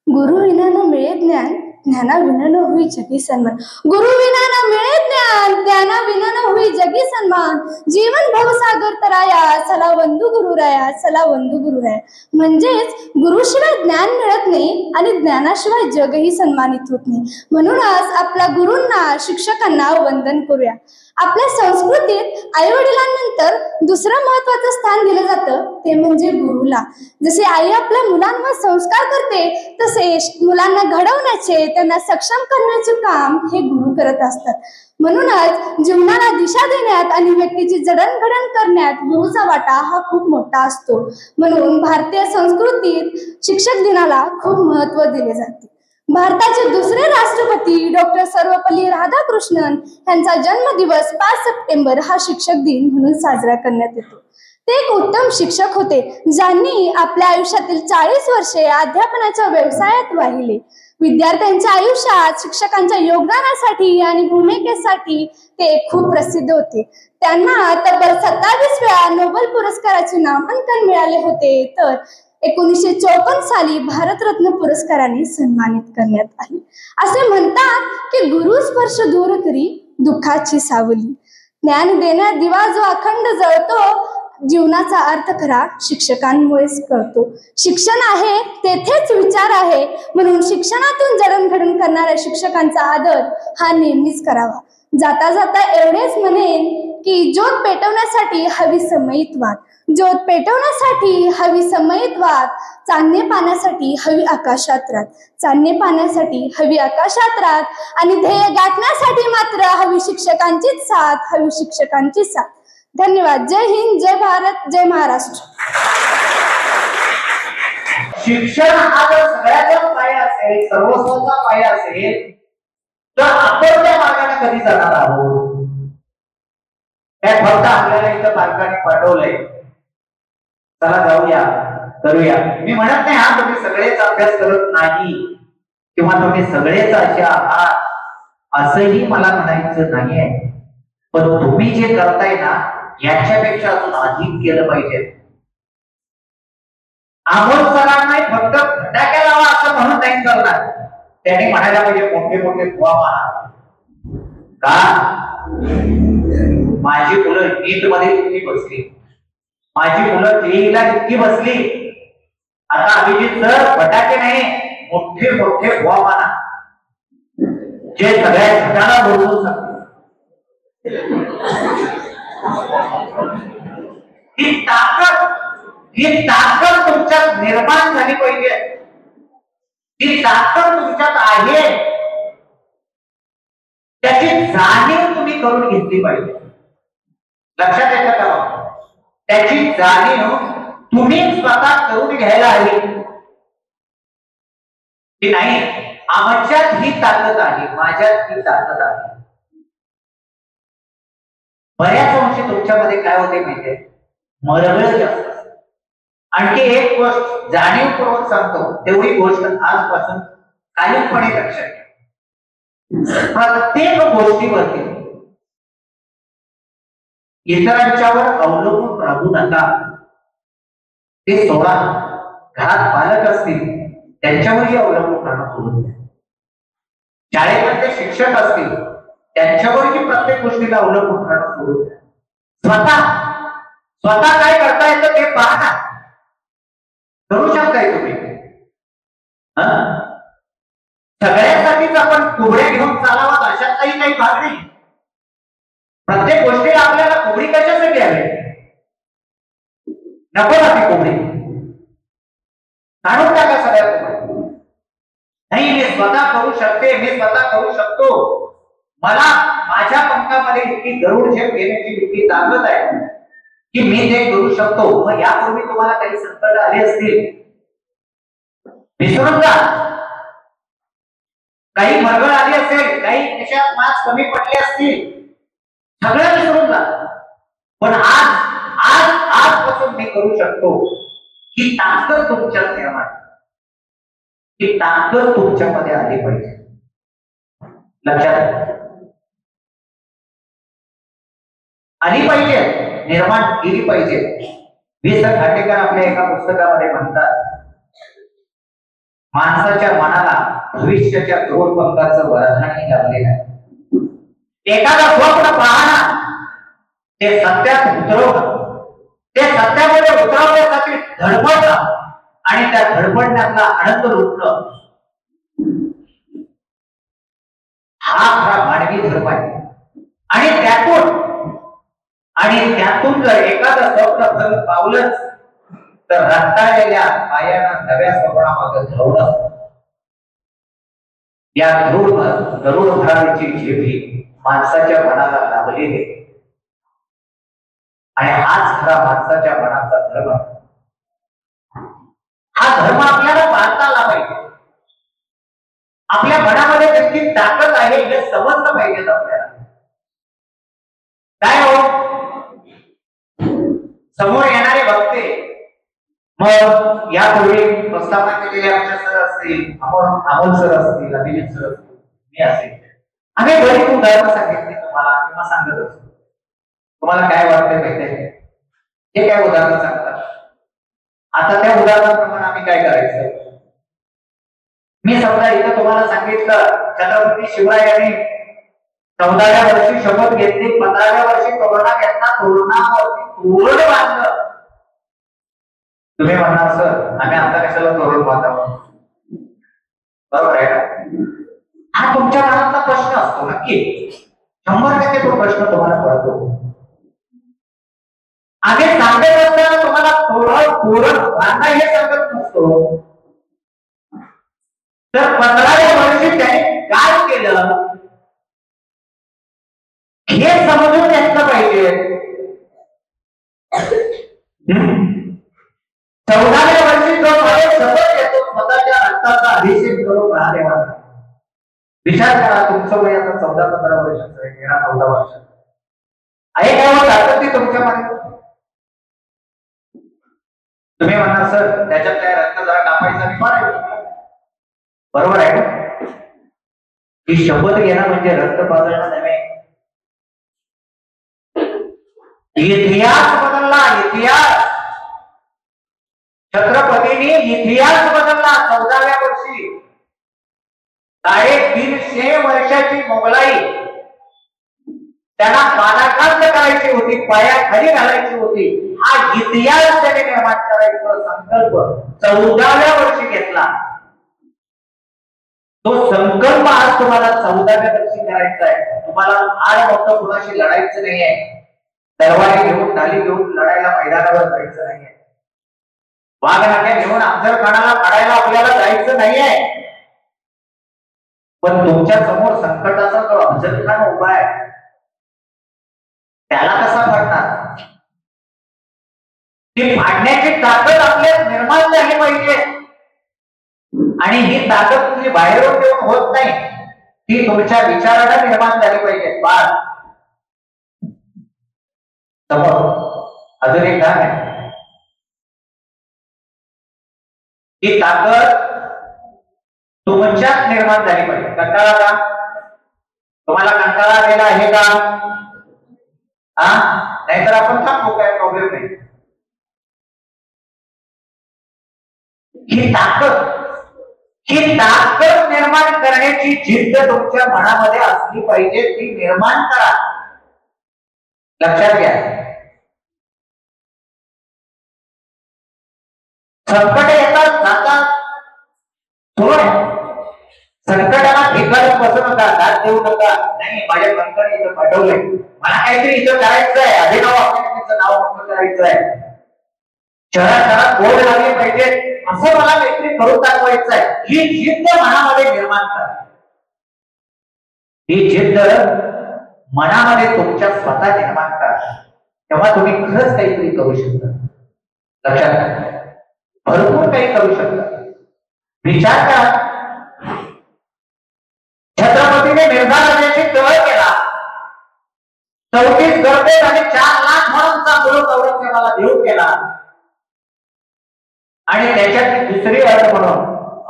गुरु विना न मिळे ज्ञान, ज्ञाना विना न होई जगी सन्मान. गुरु विना न मिळे ज्ञान, ज्ञाना विना न होई जगी सन्मान. जीवन भवसागर तराया, चला वंदू गुरुराया, चला वंदू गुरुराया. म्हणजेच गुरुशिवाय ज्ञान मिळत नाही आणि ज्ञानाशिवाय जगही सन्मानित होत नाही. म्हणूनच आपल्या गुरूंना शिक्षकांना वंदन करूया. आपल्या संस्कृतीत आई वडिलांनंतर दुसरं महत्वाचं स्थान दिलं जातं ते म्हणजे गुरुला. जसे आई आपल्या मुलांवर संस्कार करते तसे मुलांना घडवण्याचे, त्यांना सक्षम करण्याचे काम हे गुरु करत असतात. म्हणूनच जीवनाला दिशा देण्यात आणि व्यक्तीची जडणघडण करण्यात गुरुचा वाटा हा खूप मोठा असतो. म्हणून भारतीय संस्कृतीत शिक्षक दिनाला खूप महत्त्व दिले जाते. भारताचे दुसरे राष्ट्रपती डॉक्टर सर्वपल्ली राधाकृष्णन यांचा जन्मदिवस 5 सप्टेंबर हा शिक्षक दिन म्हणून साजरा करण्यात येतो. ते एक उत्तम शिक्षक होते ज्यांनी आपल्या आयुष्यातील 40 वर्षे अध्यापनाच्या व्यवसायात वाहिले. विद्यार्थ्यांच्या आयुष्यात शिक्षकांच्या योगदानासाठी आणि भूमिकेसाठी ते खूप प्रसिद्ध होते. त्यांना तब्बल 27 वेळा नोबेल पुरस्काराचे नामांकन मिळाले होते, तर 1954 साली भारतरत्न पुरस्काराने सन्मानित करण्यात आले. असे म्हणतात की गुरु स्पर्श दूर करी दुःखाची सावली. ज्ञान देण्यात दिवा जो अखंड जळतो, जीवनाचा अर्थ खरा शिक्षकांमुळेच कळतो. शिक्षण आहे तेथेच विचार आहे, म्हणून शिक्षणातून जडणघडण करणाऱ्या शिक्षकांचा आदर हा नेहमीच करावा. जाता जाता एवढेच म्हणेन की ज्योत पेटवण्यासाठी हवी समयित वाट, ज्योत पेटवण्यासाठी हवी समयित वाट, चांदणे पाण्यासाठी हवी आकाशात रात, चांदणे पाण्यासाठी हवी आकाशात रात, आणि ध्येय गाठण्यासाठी मात्र हवी शिक्षकांचीच साथ, हवी शिक्षकांची साथ. धन्यवाद. जय हिंद, जय भारत, जय महाराष्ट्र. शिक्षण हा जर सगळ्याचा पाया असेल, सर्वस्वाचा पाया असेल, तर आपण त्या मार्गाने कधी जाणार आहोत? काय फक्त आपल्याला इथं पालकांनी पाठवलंय, चला जाऊया करूया. मी म्हणत नाही हा तुम्ही सगळेच अभ्यास करत नाही किंवा तुम्ही सगळेच असे आहात असंही मला म्हणायचं नाहीये, पण तुम्ही जे करताय ना याच्यापेक्षा अजून अधिक केलं पाहिजे. आमोद सरांना फक्त फटाक्या लावा असं म्हणून नाही करणार, त्यांनी म्हणायला पाहिजे मोठे मोठे बुवा मारा. का माझी मुलं नीट मध्ये इतकी बसली, माझी मुलं जेईला इतकी बसली, आता अभिजित सर फटाके नाही मोठे मोठे बुवा मारा जे सगळ्या जगाला बोलवू शकतात. ही ताकद तुमच्यात निर्माण झाली पाहिजे. ही ताकद तुमच्यात आहे त्याची जाणीव तुम्ही करून घेतली पाहिजे. लक्षात येतं का? त्याची जाणीव तुम्ही स्वतः करून घ्यायला हवी की नाही आमच्यात ही ताकद आहे, माझ्यात ही ताकद आहे. बऱ्याच अंशी तुमच्यामध्ये काय होते माहितीये, मरगळ जास्त. आणखी एक गोष्ट जाणीवपूर्वक सांगतो, तेवढी गोष्ट आजपासून कायमपणे लक्षात घ्या. प्रत्येक गोष्टीवरती इतरांच्यावर अवलंबून राहू नका. ते सोडा. घरात पालक असतील त्यांच्यावरही अवलंबून राहणं सोडून द्या. शाळेमध्ये शिक्षक असतील त्यांच्यावरही प्रत्येक गोष्टीला अवलंबून राहणं सोडून द्या. स्वतः काय करता येतं ते पहा ना. करू शकताय तुम्ही. सगळ्यासाठीच आपण कुबड्या घेऊन चालावा अशातलाही काही भाग नाही. प्रत्येक गोष्टीला आपल्याला कुबडी कशासाठी हवी? नको ना ती कुबडी, काढून टाका सगळ्या कुबड्या. नाही मी स्वतः करू शकते, मी स्वतः करू शकतो, मला माझ्या पंखामध्ये इतकी गरुड झेप घेण्याची इतकी ताकद आहे की मी ते करू शकतो. मग यापूर्वी तुम्हाला काही संकट आले असतील विसरून जा, काही मरगळ आली असेल, काही देशात मार्क्स कमी पडले असतील, सगळं विसरून जा. पण आजपासून मी करू शकतो ही ताकद तुमच्यात निर्माण, ही ताकद तुमच्यामध्ये आली पाहिजे. लक्षात आली पाहिजे, निर्माण केली पाहिजे. वि. स. खांडेकर आपल्या एका पुस्तकामध्ये म्हणतात, माणसाच्या मनाला भविष्याच्या द्रोणपंखाचं वरदानही लाभलेलं आहे. एखादा स्वप्न पाहणं, ते सत्यात उतरवणं, ते सत्यामध्ये उतरवण्यासाठी धडपडणं आणि त्या धडपडण्यातला आनंद लुटणं, हा खरा मानवी धर्म आहे. आणि त्यातून जर एखादं स्वप्न खरं पावलंच तर रक्ताळलेल्या पायाला नव्या स्वप्नामागे धावणं, या गरुड भराची झेपी माणसाच्या मनाला लाभलेली आहे. आणि हाच खरा माणसाच्या मनाचा धर्म. हा धर्म आपल्याला पाळता आला पाहिजे. आपल्या मनामध्ये त्याची ताकद आहे हे समजलं पाहिजे आपल्याला. काय हो, समोर येणारे बघते, मग यापूर्वी प्रस्तावना केलेले आमच्या सर असतील, अमोल सर असतील, अभिजित सर असतील, मी असेल, आम्ही बरीच उदाहरणं सांगितली तुम्हाला किंवा सांगत असतो. तुम्हाला काय वाटतंय माहिती? हे काय उदाहरण सांगतात. आता त्या उदाहरणाप्रमाणे आम्ही काय करायचं? मी समजा इथं तुम्हाला सांगितलं छत्रपती शिवरायांनी 14व्या वर्षी शपथ घेतली, 15व्या वर्षी तोरणा घेतला, तोरणावरती तोरण बांधलं. तुम्ही म्हणणार सर आम्ही आता कशाला तोरण बांधावं? बरोबर आहे का? हा तुमच्या मनातला प्रश्न असतो. नक्की 100% तो प्रश्न तुम्हाला पडतो. आम्ही सांगत असताना तुम्हाला तोरण बांधा हे सांगत नसतो. तर 15व्या वर्षी त्याने काय केलं हे समजून घेतलं पाहिजे. 14व्या वर्षी जो शपथ घेतो स्वतःच्या रक्ताचा अभिषेक करून महादेवाला. विचार करा, तुमचं वय आता 14-15 वर्षाचं आहे, 13-14 वर्षाचं आहे. काय होत ती तुमच्यामध्ये? तुम्ही म्हणणार सर त्याच्यात काय रक्त जरा कापायचा आणि मारायचं. बरोबर आहे ना? ही शपथ घेणं म्हणजे रक्त पाजळणं नव्हे. इतिहास बदलला, इतिहास. छत्रपतींनी इतिहास बदलला 14व्या वर्षी. 350 वर्षाची मोगलाई त्यांना पादाकांत करायची होती, पायाखाली घालायची होती. हा इतिहास त्याने निर्माण करायचा संकल्प 14व्या वर्षी घेतला. तो संकल्प आज तुम्हाला 14व्या वर्षी करायचा आहे. तुम्हाला फार मोठं कुणाशी लढायचं नाहीये. तलवारी घेऊन ढाली घेऊन लढायला मैदानावर जायचं नाहीये. वाघनाट्या घेऊन अफजलखानाला पाडायला आपल्याला जायचं नाहीये. पण तुमच्या समोर संकटाचा जो अफजलखान उभा आहे त्याला कसा पाडणार? ती पाडण्याची ताकद आपल्यात निर्माण झाली पाहिजे. आणि ही ताकद तुम्ही बाहेरून येऊन होत नाही, ती तुमच्या विचाराला निर्माण झाली पाहिजे. समोर अजून एक काम आहे. ही ताकद तुमच्यात निर्माण झाली पाहिजे. कंटाळा का? तुम्हाला कंटाळा आलेला आहे का? नाहीतर आपण थांबू, काय प्रॉब्लेम नाही. ही ताकद निर्माण करण्याची जिद्द तुमच्या मनामध्ये असली पाहिजे. ती निर्माण करा. लक्षात घ्या, संकट येतात जातात, संकटाला ठिकाण बसू नका, दाद देऊ नका. नाही, माझ्या कंपनी इथं पाठवलंय, मला काहीतरी इथं करायचं आहे, अभिनव अकॅडमीचं नाव मोठं करायचं आहे, शहरात बोर्ड लागले पाहिजे, असं मला काहीतरी करून दाखवायचं आहे. ही जिद्द मनामध्ये निर्माण करा. ही जिद्द मनामध्ये तुमच्या स्वतः निर्माण करा, तेव्हा तुम्ही खरंच काहीतरी करू शकता. लक्षात घ्या, भरपूर काही करू शकता. विचार करा, छत्रपतीने निर्धाराची तळ केला, 34 गर्दे आणि 4 लाख म्हणूनचा मुलूक औरंगजेबाला देऊ केला. आणि त्याच्यात दुसरी अट म्हणून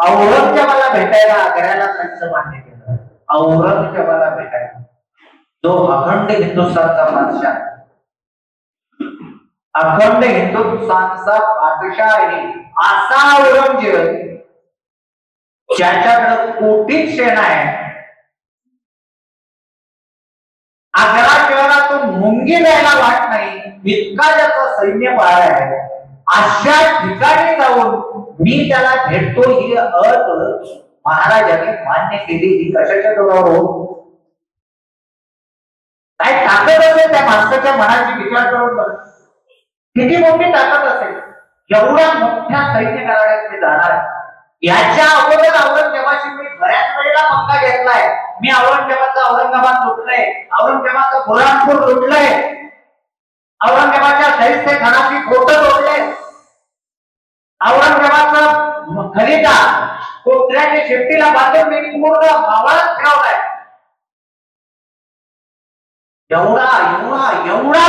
औरंगजेबाला भेटायला आग्र्याला जायचं मान्य केलं. औरंगजेबाला भेटायला, जो अखंड हिंदुस्थानचा बादशाह, अखंड हिंदुस्थानचा बादशाह आहे, असा औरंगजेब ज्याच्याकडे कोटीत सेना आहे, आग्रा शहरातून मुंगी जायला वाट नाही इतका ज्याचा सैन्य बळ आहे, अशा ठिकाणी जाऊन मी त्याला भेटतो ही अट महाराजांनी मान्य केली. ही कशाच्या जोरावर? काय ताकद असेल त्या माणसाच्या मनाची, विचार करून बघ किती मोठी ताकद असेल. एवढ्या मोठ्या सैन्य कराड्यात मी जाणार. याच्या अगोदर औरंगजेबाशी मी बऱ्याच वेळेला पंगा घेतलाय. मी औरंगजेबाचं लुटलंय, औरंगजेबाचं बुरहानपूर लुटलंय, औरंगजेबाच्या शाहिस्ते खानाची फोटो तोडले, औरंगजेबाचं खलिता कोत्र्याच्या शेपटीला बांधून मी पूर्ण मावळात फिरवलाय. एवढा एवढा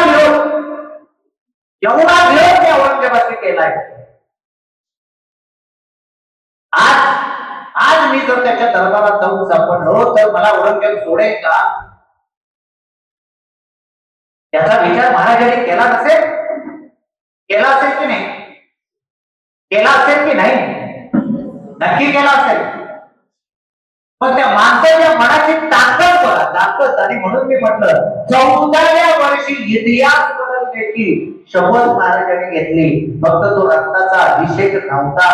एवढा विरोध मी औरंगजेबाशी केलाय. आज मी जर त्याच्या दरबारात जाऊन सापडलो तर मला औरंगजेब सोडेल का? त्याचा विचार महाराजांनी केला नसेल, केला असेल की नाही? केला असेल की नाही? नक्की केला असेल. पण त्या माणसाच्या मनाची ताकद बघा, ताकद. आणि म्हणून मी म्हटलं 14व्या वर्षी इतिहास बदलण्याची शपथ महाराजांनी घेतली. फक्त तो रक्ताचा अभिषेक नव्हता,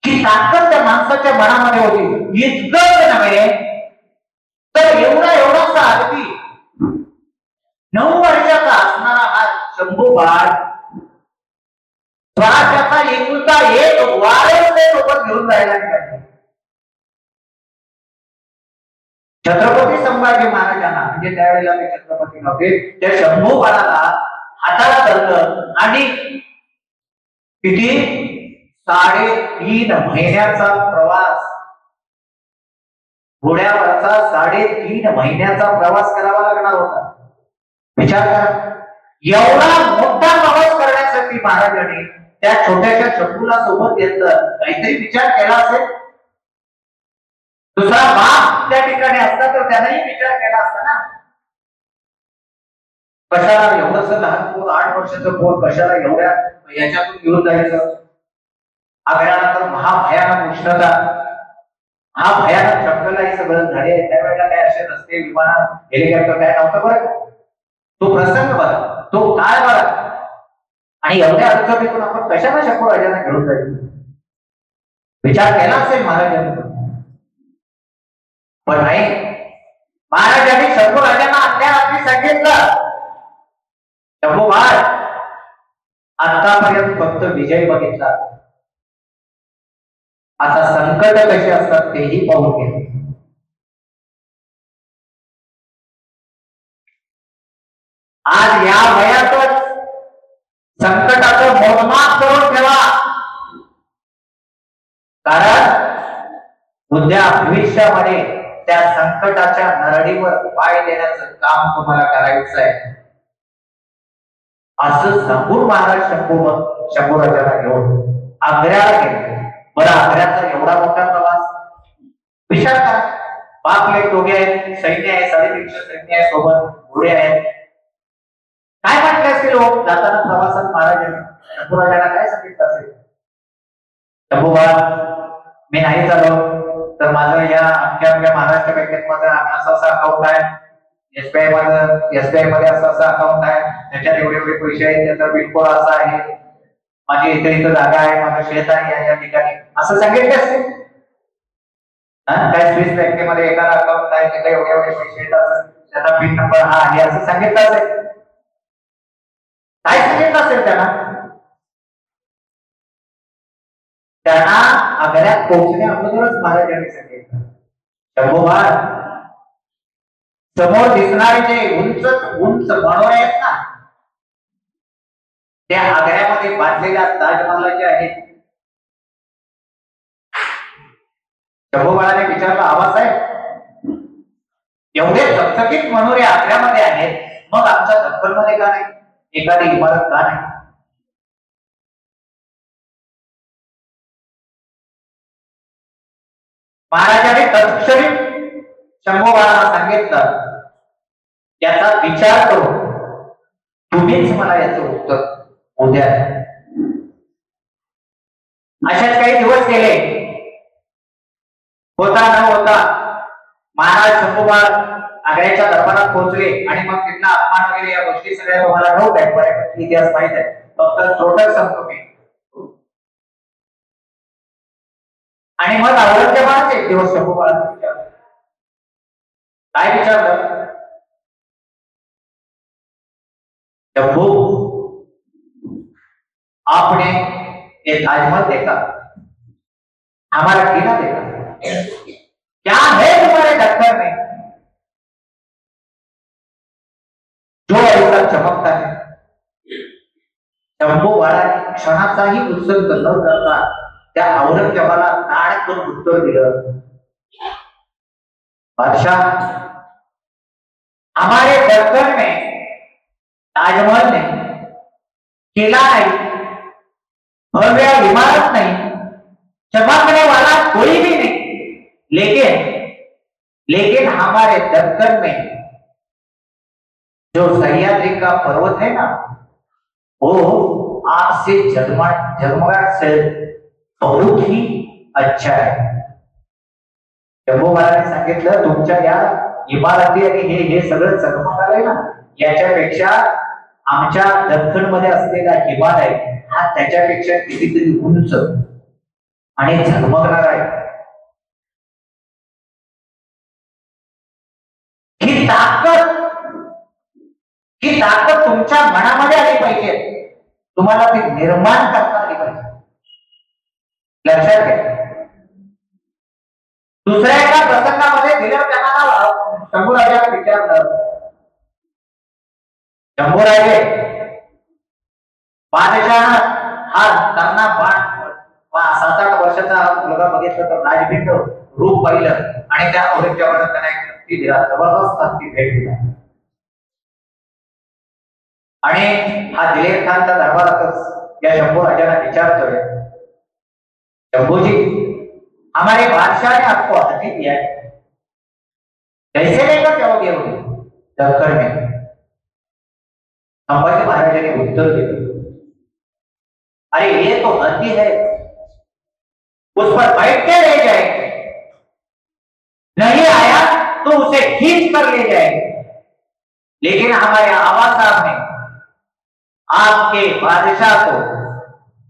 की ताकद त्या माणसाच्या मनामध्ये होती. इतकंच नव्हे तर एवढासा अगदी 9 वर्षाचा असणारा हा शंभू बाळ स्वराज्याचा एकुलता एक वारस सोबत घेऊन जायला निघाले. छत्रपती संभाजी महाराजांना, म्हणजे त्यावेळेला ते छत्रपती नव्हते, त्या शंभू बाळाला हाताला धरलं आणि किती 3.5 महिन्याचा प्रवास, घोड्यावरचा 3.5 महिन्याचा प्रवास करावा लागणार होता. विचार करा, एवढा मोठा प्रवास करण्यासाठी महाराजांनी त्या छोट्याशा शंभूला सोबत घेतलं. काहीतरी विचार केला असेल. दुसरा बाप त्या ठिकाणी असता तर त्यानेही विचार केला असता ना. कशाला एवढंसं लहान पोर, 8 वर्षाचं पोर कशाला एवढ्या याच्यातून घेऊन जायचं? आग्र्यानंतर महाभयानक उष्णता, महाभयानक जंगल, हे सगळं झाले. त्यावेळेला काय असे रस्ते, विमान, हेलिकॉप्टर काय नव्हतं बरं. तो प्रसंग बघा, तो काळ बघा. आणि एवढ्या अडचणीतून आपण कशाला शंभू राजांना घेऊन जायचं? विचार केला असेल महाराजांनी, पण नाही. महाराजांनी शंभू राजांना आपल्या रात्री सांगितलं, शंभू बाळ, आतापर्यंत फक्त विजय बघितला, आता संकट कसे असतात तेही पाहून घे. आज या वयातच संकटाचं मोजमाप करून ठेवा, कारण उद्या भविष्यामध्ये त्या संकटाच्या नरडीवर पाय देण्याचं काम तुम्हाला करायचं आहे. असं सांगून महाराज शंभूराजाला घेऊन आग्र्याला गेले. बरं, आग्र्याचा एवढा मोठा प्रवास, विचार करा. बापले टोगे आहेत, सैन्य आहे, 350 सैन्य आहे, सोबत घोडे आहेत. काय म्हटले असतील लोक जाताना प्रवासात? महाराजांनी शंभूराजांना काय सांगितलं असेल? शंभू बाळ, मी नाही चाललो तर माझं या अख्ख्या महाराष्ट्र बँकेत माझं असं अकाउंट आहे, एसबीआय मध्ये असं अकाउंट आहे, त्याच्यात एवढे पैसे आहेत, त्याचा बिलकुल असा आहे, माझी इथे जागा आहे, माझं शेत आहे या ठिकाणी, असं सांगितले असते. काय स्विस बँकेमध्ये एखादा अकाउंट आहे, त्याला एवढे पैसे येतात, त्याचा पिन नंबर हा आहे, असं सांगितलं असेल. काय सांगितलं असेल त्यांना आग्र्यात पोहोचण्या अगोदरच महाराजांनी सांगितलं, शंभू बाळ, समोर दिसणारे जे उंच मनोरे आहेत ना, त्या आग्र्यामध्ये बांधलेल्या ताजमहालाचे आहेत. शंभू बाळाने विचारला, आबासाहेब, एवढे चकचकीत मनोरे आग्र्यामध्ये आहेत, मग आमच्या दख्खनमध्ये का नाही? एखादी इमारत का नाही? महाराजांनी तत्क्षणी शंभू बाळाला सांगितलं, याचा विचार करू, तुम्हीच मला याचं उत्तर उद्या. अशाच काही दिवस गेले, होता न होता महाराज शंभू बाळ आग्र्याच्या दरबारात पोहोचले आणि मग तिथला अपमान वगैरे या गोष्टी सगळ्या तुम्हाला ठाऊक आहे, बऱ्यापैकी इतिहास माहित आहे. फक्त थोडं सांगतो मी. आणि मग औरंगजेबाने एक दिवस शंभू बाळाला विचारलं. काय विचारलं? शंभू, आपने ये ताजमहल देखा, हमारा किला देखा, क्या है तुम्हारे दफ्तर में जो ऐसा चमकता है? शंभू बाळाने क्षणाचाही उत्सर्ग न करता त्या औरंगजेबाला ताड करून उत्तर दिलं, बादशाह, हमारे दफ्तर में ताजमहल नहीं, किला नहीं, भव्य इमारत नहीं, चमकने वाला कोई भी नहीं, लेकिन हमारे दफ्तर में जो सह्याद्री का पर्वत है ना, वो आपसे जगमगाट से बहुत ही अच्छा है. शंभू महाराजांनी सांगितलं, तुमच्या या इमारती आणि हे सगळं चमकणारं ना, याच्यापेक्षा आमच्या दख्खनमध्ये असलेला हिमालय हा त्याच्यापेक्षा कितीतरी उंच आणि झगमगणार आहे. ही ताकद तुमच्या मनामध्ये आली पाहिजे, तुम्हाला ती निर्माण करता आली पाहिजे. लक्षात घ्या. दुसऱ्या एका प्रसंगामध्ये दिलेलं त्यांना शंभूराजाला विचारलं, शंभूराजे, बादशाह हा त्यांना 7-8 वर्षाचा मुलगा बघितलं तर राजभिंड रूप पाहिलं आणि त्या औरंगजेबाला त्यांना एक हत्ती दिला, जबरदस्त हत्ती भेट दिला. आणि हा दिलेर खानच्या दरबारातच या शंभू राजाला विचारतोय, शंभूजी, हमारे बादशाह ने आपको हत्ती दिया है, कैसे लेकर जाओगे दफ्तर में? संभाजी महाराजांनी उत्तर दिलं, अरे ये तो हत्ती है, उस पर बैठ के ले जाएंगे, नहीं आया तो उसे खींच कर ले जाएंगे, लेकिन हमारे आवा साहब ने आपके बादशाह को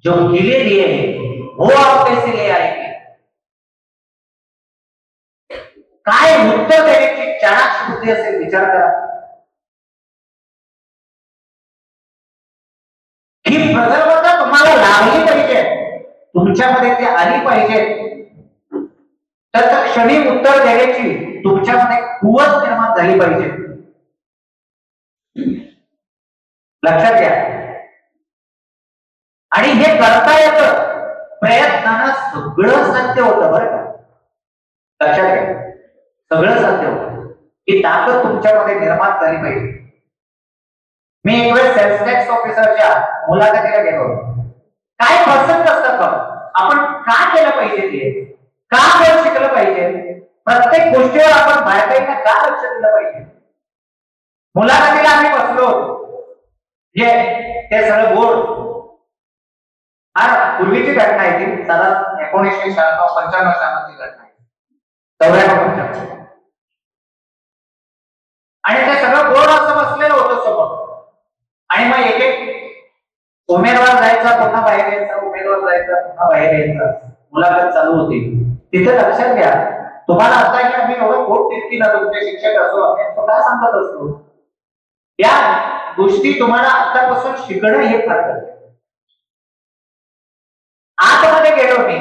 जो किले दिए हैं वो आप कैसे ले आएंगे? काय उत्तर देण्याची चाणाक्ष बुद्धी असेल विचार करा. ही प्रगल्भता तुम्हाला लाभली पाहिजे, तुमच्यामध्ये ती आली पाहिजे, तर क्षणी उत्तर देण्याची तुमच्यामध्ये कुवत निर्माण झाली पाहिजे. लक्षात घ्या. आणि हे करता येतं, प्रयत्नानं सगळं साध्य होतं बरं का. लक्षात घ्या, सगळं साध्य होतं. ही ताकद तुमच्यामध्ये निर्माण झाली पाहिजे. मी एक वेळ सेल्स टॅक्स ऑफिसरच्या मुलाखतीला गेलो. काय प्रसंग असतात बघ, आपण का केलं पाहिजे, ते का आपण शिकलं पाहिजे, प्रत्येक गोष्टीवर आपण बायकाईंना का लक्ष दिलं पाहिजे. मुलाखतीला आम्ही बसलो होतो, ते सगळं बोर्ड हा पूर्वीची घटना आहे ती, साधारण 1995 सालाची घटना आहे, 94. आणि ते सगळं बोर्ड असं बसलेलं होतं समोर. आणि मग एक एक उमेदवार जायचा, पुन्हा बाहेर यायचा, उमेदवार जायचा, पुन्हा बाहेर यायचा, मुलाखत चालू होती. तिथे लक्षात घ्या, तुम्हाला आता की आम्ही एवढं खूप तितकी ना तुमचे शिक्षक असो, आम्ही स्वतः सांगत असतो, या गोष्टी तुम्हाला आतापासून शिकणं हे फार गरजेचं. आतमध्ये गेलो मी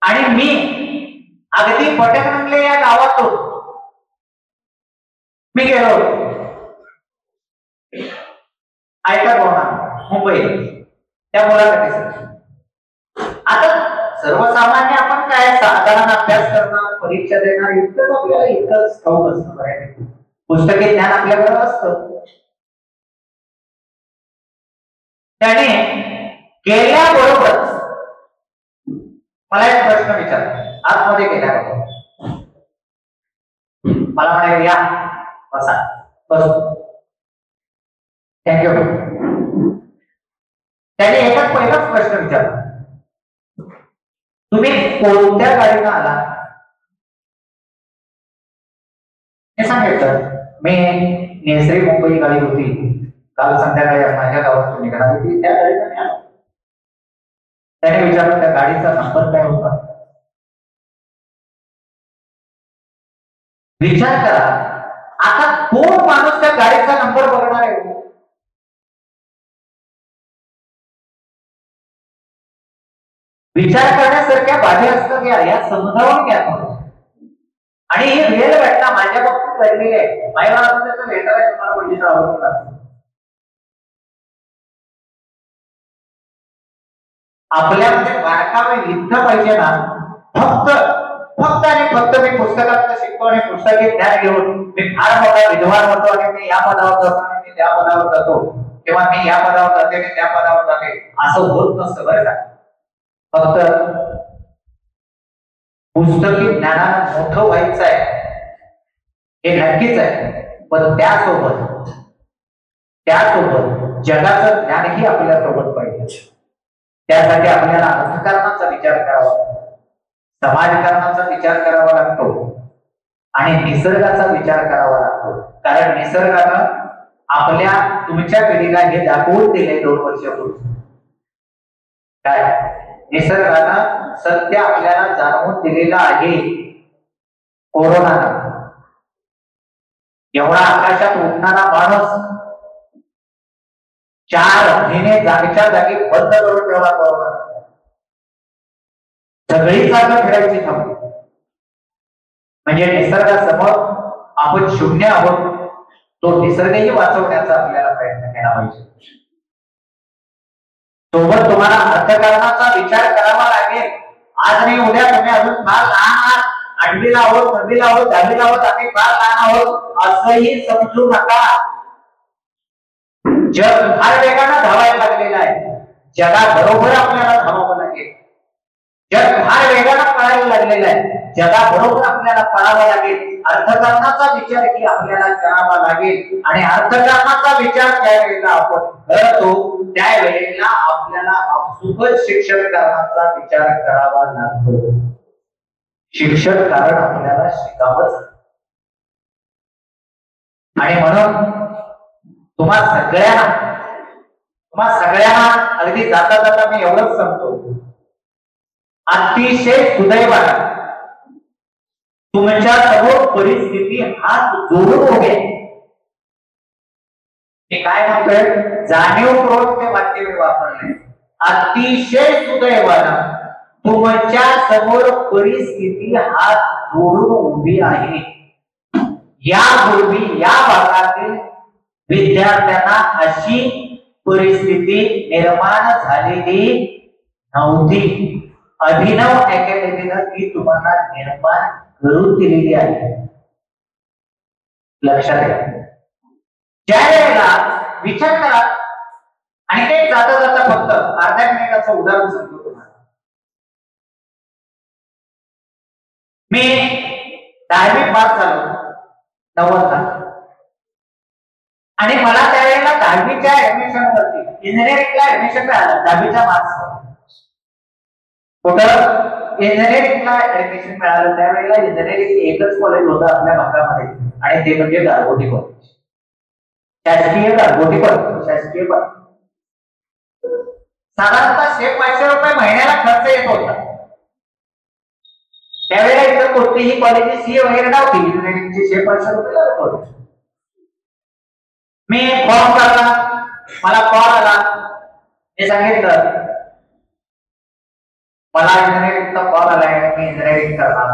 आणि मी अगदी पटकनले या गावातून मी गेलो आयकर भवनात, मुंबई, त्या मुलाखतीसाठी. आता सर्वसामान्य आपण काय साधारण अभ्यास करणं, परीक्षा देणं, इतकंच आपल्याला इतकंच ठाऊक असतं, पुस्तकी ज्ञान आपल्याकडे असतं. त्याने गेल्याबरोबरच मला एक प्रश्न विचारला, आतमध्ये गेल्याबरोबर मला म्हणाले, या बसा, बस, थँक्यू. त्याने एकच पहिलाच प्रश्न विचारला, तुम्ही कोणत्या गाडीनं आला? हे सांगितलं, मी नेसरी मुंबई गाडी होती, काल संध्याकाळी माझ्या गावातून निघाली होती, त्या गाडीनं मी आलो. त्याने विचारलं, त्या गाडीचा नंबर काय होता? विचार करा, आता कोण माणूस त्या गाडीचा नंबर बघणार आहे? विचार करण्यासारख्या बाबी असतात या समजावून घ्या. आणि ही रिअल घटना माझ्या बाबतीत घडलेली आहे. माझ्या त्याचं लेटर आहे, तुम्हाला म्हणजे आवडतं. आपल्यामध्ये बारकावे इतकं पाहिजे ना, फक्त आणि फक्त मी पुस्तकात शिकतो आणि पुस्तकी ज्ञान घेऊन मी फार मोठा विद्वान होतो आणि मी या पदावर जातो आणि मी त्या पदावर जातो, किंवा मी या पदावर जाते आणि त्या पदावर जाते, असं होत नसतं बरं का. फक्त पुस्तकी ज्ञानात मोठं व्हायचं आहे हे नक्कीच आहे, पण त्यासोबत जगाचं ज्ञानही आपल्या सोबत पाहिजे. त्यासाठी आपल्याला अर्थकारणाचा विचार करावा लागतो, समाजकारणाचा विचार करावा लागतो आणि निसर्गाचा विचार करावा लागतो. कारण निसर्गानं तुमच्या पिढीला हे दाखवून दिले 2 वर्षापूर्वी. काय निसर्गानं सत्य आपल्याला जाणवून दिलेलं आहे. कोरोनानं एवढा आकाशात उठणारा माणूस 4 महिने जागच्या जागी बंद करून ठेवला. कोरोना सगळी जागा फिरायची थांबली. म्हणजे निसर्गासमोर आपण शून्य आहोत. तो निसर्गही वाचवण्याचा आपल्याला प्रयत्न केला पाहिजे. सोबत तुम्हाला अर्थकारणाचा विचार करावा लागेल. आज नाही उद्या तुम्ही अजून फार लहान आहात, 8वीला आहोत, 9वीला आहोत, 10वीला आहोत, आम्ही फार लहान आहोत असंही समजू नका. जग फार वेगानं धावायला लागलेलं आहे. जगाबरोबर आपल्याला धावावं लागेल. जग फार वेगानं पळायला लागलेलं आहे. जगाबरोबर आपल्याला पळावं लागेल. अर्थकारणाचा विचार ही आपल्याला करावा लागेल आणि अर्थकारणाचा विचार ज्या वेळेला आपण करतो त्यावेळेला आपल्याला आपसुकच शिक्षण करण्याचा विचार करावा लागतो. शिक्षण कारण आपल्याला शिकावंच. आणि म्हणून तुम्हा सगळ्यांना अगदी जाता जाता मी एवढंच सांगतो, अतिशय सुदैवानं तुमच्या समोर परिस्थिती हात जोडून उभे. मी काय म्हणतोय, जाणीवपूर्वक ते वाक्य मी वापरले. अतिशय सुदैवानं तुमच्या समोर परिस्थिती हात जोडून उभी आहे. यापूर्वी या भागातील विद्यार्थ्यांना अशी परिस्थिती निर्माण झालेली नव्हती. अभिनव अकॅडमीनं ती तुम्हाला निर्माण करून दिलेली आहे. लक्षात घ्या. ज्या वेळेला विचार करा, आणि ते जाता जाता फक्त अर्ध्या मिनिटाचं उदाहरण सांगतो तुम्हाला. मी 10वी पास झालो 90ला, आणि मला त्यावेळेला 10वीच्या ऍडमिशन वरती इंजिनिअरिंगला ऍडमिशन मिळालं. 10वीच्या मार्क्स कुठं इंजिनिअरिंगला ऍडमिशन मिळालं. त्यावेळेला इंजिनिअरिंग एकच कॉलेज होतं आपल्या भागामध्ये, आणि ते म्हणजे गारगोटी कॉलेज. शासकीय गारगोटी कॉलेज, शासकीय कॉलेज. साधारणतः 500 रुपये महिन्याला खर्च येत होता. त्यावेळेला इतर कोणतीही कॉलेज सीए वगैरे नव्हती. इंजिनिअरिंगचे 500 रुपये लागत होते. मी फॉर्म भरला, मला कॉल आला. मी सांगितलं मला इंजिनिअरिंगचा कॉल आलाय, मी इंजिनिअरिंग करणार.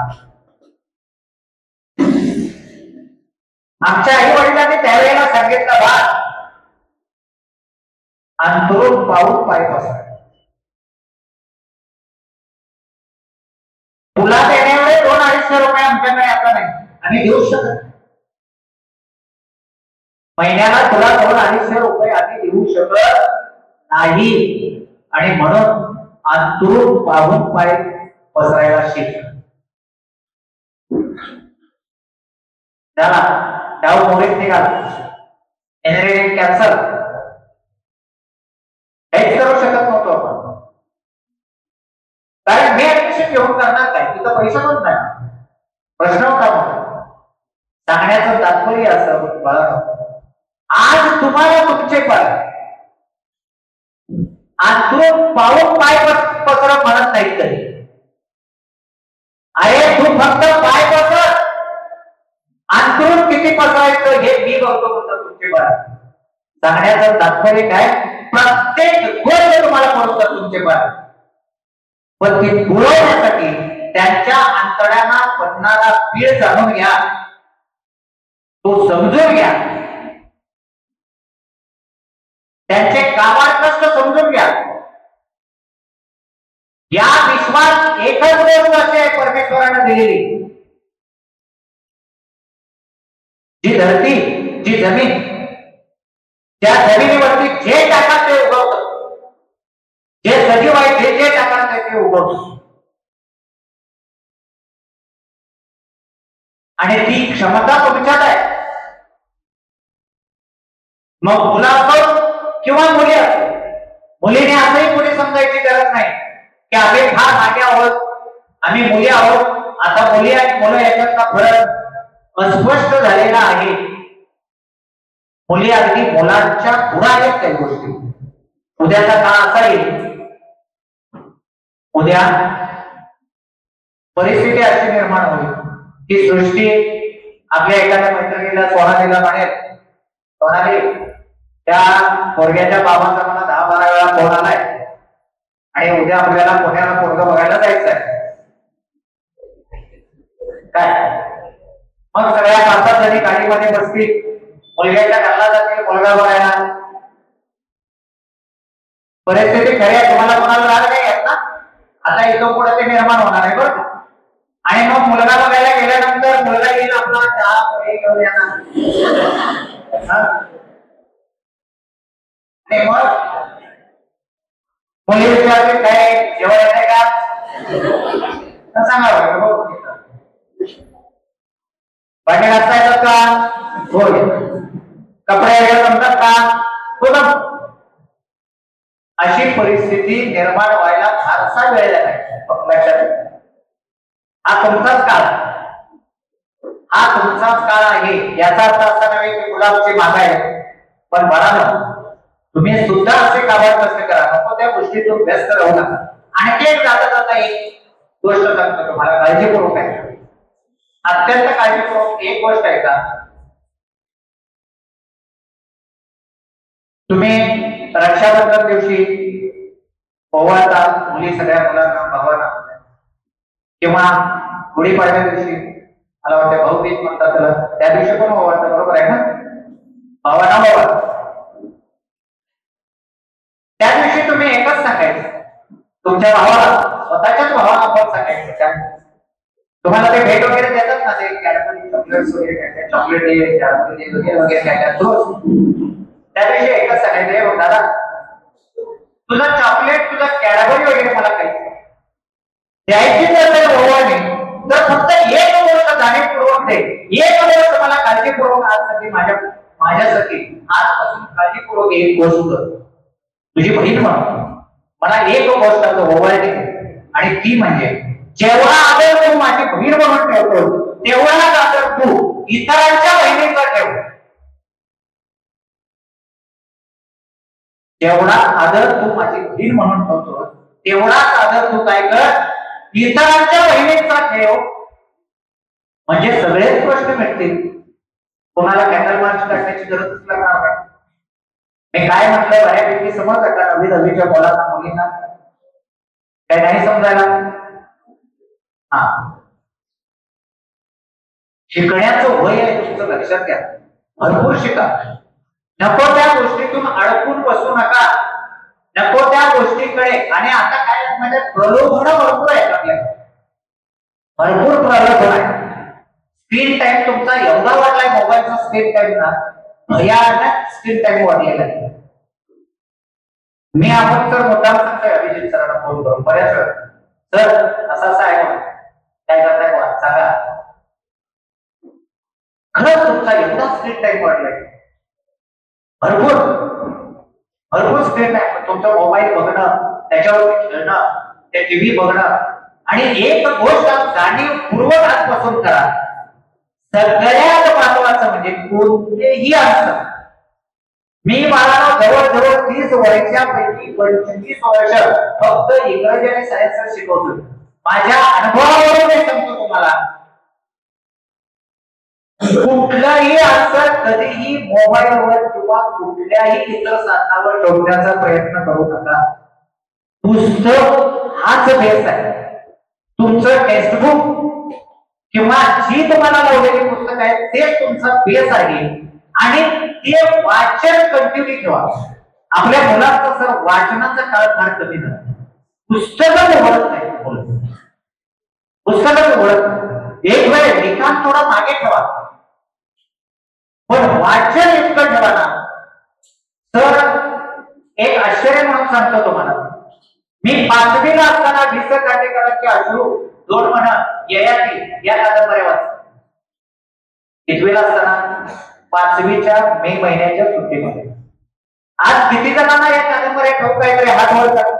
आमच्या आई वडिलांनी त्यावेळेला सांगितलं, बा अंतरून पाऊल पाय पसरा. तुला देण्यामुळे 200-250 रुपये आमच्याकडे आता नाही, आम्ही देऊ शकत. महिन्याला तुला 200-250 रुपये आम्ही देऊ शकत नाही. आणि म्हणून अंतरून पाहून पाय पसरायला शिक. त्याला डाव मोडीत निघाला. Engineering cancel. काहीच करू शकत नव्हतो आपण, कारण मी ऍडमिशन घेऊन करणार काय, तिथं पैसा पण नाही. प्रश्न होता म्हणून सांगण्याचं तात्पर्य असं, आज तुम्हाला तुमचे पाय अंतरून पाहून पाय पसर म्हणत नाही तरी, अरे तू फक्त पाय पसर अंतरून किती पसरायचं हे मी बघतो म्हणतात तुमचे बाळ. सांगण्याचं तात्पर्य काय, प्रत्येक गोष्ट तुम्हाला पडवतात तुमचे बाळ, पण ती पुरवण्यासाठी त्यांच्या अंतरांना पडणारा पीळ जाणून घ्या, तो समजून घ्या, त्यांचे कामात कष्ट समजून घ्या. या विश्वात एकच गोष्ट अशी आहे परमेश्वराने दिलेली, जी धरती, जी जमीन, त्या जमिनीवरती जे टाका ते उगवतं, जे सजीव आहे जे जे टाका ते उगवतं. आणि ती क्षमता तुमच्यात आहे. मग मुला असो किंवा मुली असो, मुलीने असंही पुढे समजायची गरज नाही की आम्ही फार मागे आहोत, आम्ही मुली आहोत. आता मुली आणि मुलं याच्यातला फरक अस्पष्ट झालेला आहे. मुली अगदी मुलांच्या पुढे आहेत काही गोष्टी. उद्याचा काळ असा येईल, उद्या परिस्थिती अशी निर्माण होईल की सृष्टी आपल्या एखाद्या मैत्रिणीला सोनालीला म्हणेल, सोनाली त्या पोरग्याच्या बाबांचा मला 10-12 वेळा फोन आलाय आणि उद्या आपल्याला पुण्याला पोरगं बघायला जायचं आहे. काय मग सगळ्या 5-7 जणी गाडीमध्ये बसतील, मुलग्याच्या घरला जातील मुलगा बघायला. परिस्थिती खरी आहे, तुम्हाला कोणाला राग नाही येत ना. आता इथं पुढे ते निर्माण होणार आहे बरं. आणि मग मुलगा बघायला गेल्यानंतर मुलगा येईल आपला चहा घेऊन येणार, आणि मग मुली विचारते काय जेवण येते का, सांगा भांडे घासता येतात का, हो कपडे वगैरे जमतात का, तो. अशी परिस्थिती निर्माण व्हायला फारसा वेळ नाही. लक्षात, हा तुमचाच काळ, हा तुमचाच काळ आहे. याचा अर्थ असा नव्हे की मुलांची माग आहे, पण बाळांनो तुम्ही सुद्धा असे काबाड कसे करा, नको त्या गोष्टीतून व्यस्त राहू नका. आणखी एक जाता जाता एक गोष्ट सांगतो तुम्हाला, काळजीपूर्वक आहे, अत्यंत काळजीपूर्वक. एक गोष्ट आहे का, तुम्ही रक्षाबंधन दिवशी ओवाळता मुली सगळ्या मुलांना भावांना, किंवा गुढीपाडव्या दिवशी मला वाटतं भाऊबीज म्हणतात त्याला, त्या दिवशी पण ओवाळतात, बरोबर आहे ना, भावांना ओवाळतात. त्या दिवशी तुम्ही एकच सांगायचं तुमच्या भावाला, स्वतःच्याच भावाला पण सांगायचं. तुम्हाला ते भेट वगैरे देतात ना, ते कॅडबरी चॉकलेट्स वगैरे, चॉकलेट डे, कॅडबरी वगैरे वगैरे काय त्या दिवशी एकच सांगायचं, दादा तुझा चॉकलेट, तुझा कॅडबरी वगैरे मला खायचं द्यायची जर ओवाळणी, तर फक्त एक गोष्ट जाणीवपूर्वक दे, एक गोष्ट मला काळजीपूर्वक आजसाठी माझ्यासाठी आजपासून काळजीपूर्वक एक गोष्ट तुझी बहीण म्हणून मला एक गोष्ट ओवाळणी, आणि ती म्हणजे जेवढा आदर तू माझी बहीण म्हणून ठेवतो तेवढाच आदर तू इतरांच्या बहिणीचा ठेव. जेवढा आदर तू माझी बहीण म्हणून ठेवतो तेवढाच आदर तू काय कर, इतरांच्या बहिणीचा ठेव. म्हणजे सगळेच प्रश्न मिळतील, कोणाला कॅन्डल मार्च काढण्याची गरजच लागणार नाही. मी काय म्हटलंय बऱ्यापैकी समजलं का, 9वी-10वीच्या मुलांना मुलींना काय नाही समजायला. हा, शिकण्याचं वय आहे तुमचं, लक्षात घ्या. भरपूर शिका, नको त्या गोष्टीतून अडकून बसू नका, नको त्या गोष्टीकडे. आणि आता काय म्हणजे प्रलोभन भरपूर आहे आपल्याला, भरपूर प्रलोभन आहे. स्क्रीन टाइम तुमचा एवढा वाढलाय, मोबाईलचा स्क्रीन टाइम ना भयानक स्क्रीन टाइम वाढलेला आहे. मी आपण तर मुद्दाम सांगतोय अभिजित सरांना फोन करून बऱ्याच वेळा, सर असं असं आहे काय करताय बघा सांगा. खरंच तुमचा एवढा स्क्रीन टाइम वाढलाय, भरपूर भरपूर स्क्रीन आहे. तुमचा मोबाईल बघणं, त्याच्यावर खेळणं, त्या टीव्ही बघणं, आणि एक गोष्ट जाणीवपूर्वक आजपासून करा. सगळ्यात महत्वाचं म्हणजे कोणतेही असं, मी मला जवळजवळ 30 वर्षापैकी 25 वर्ष फक्त इंग्रजी आणि सायन्स शिकवतो. माझ्या अनुभवावरून मी सांगतो तुम्हाला, कुठलाही आन्सर कधीही मोबाईलवर किंवा कुठल्याही इतर साधनावर शोधण्याचा प्रयत्न करू नका. पुस्तक हाच बेस आहे. तुमचं टेक्स्टबुक किंवा जी तुम्हाला लावलेली पुस्तक आहे तेच तुमचा बेस आहे. आणि ते वाचन कंटिन्यू ठेवा. आपल्या मुलांचा सर वाचनाचा काळ फार कमी झाला. पुस्तकच ओळख नाही. पुस्तकच ओळख. एक वेळ लिखाण थोडं मागे ठेवा, पण वाचन इतकं ठेवा ना. तर एक आश्चर्य म्हणून सांगतो तुम्हाला. मी 5वीला असताना भिस काटेकरांचे अश्रू दोन म्हणा ययाती या कादंबऱ्या वाचल्या. 5वीला असताना 5वीच्या मे महिन्याच्या सुट्टीमध्ये. आज किती जणांना या कादंबऱ्या ठाऊक आहे तरी हात वर करा.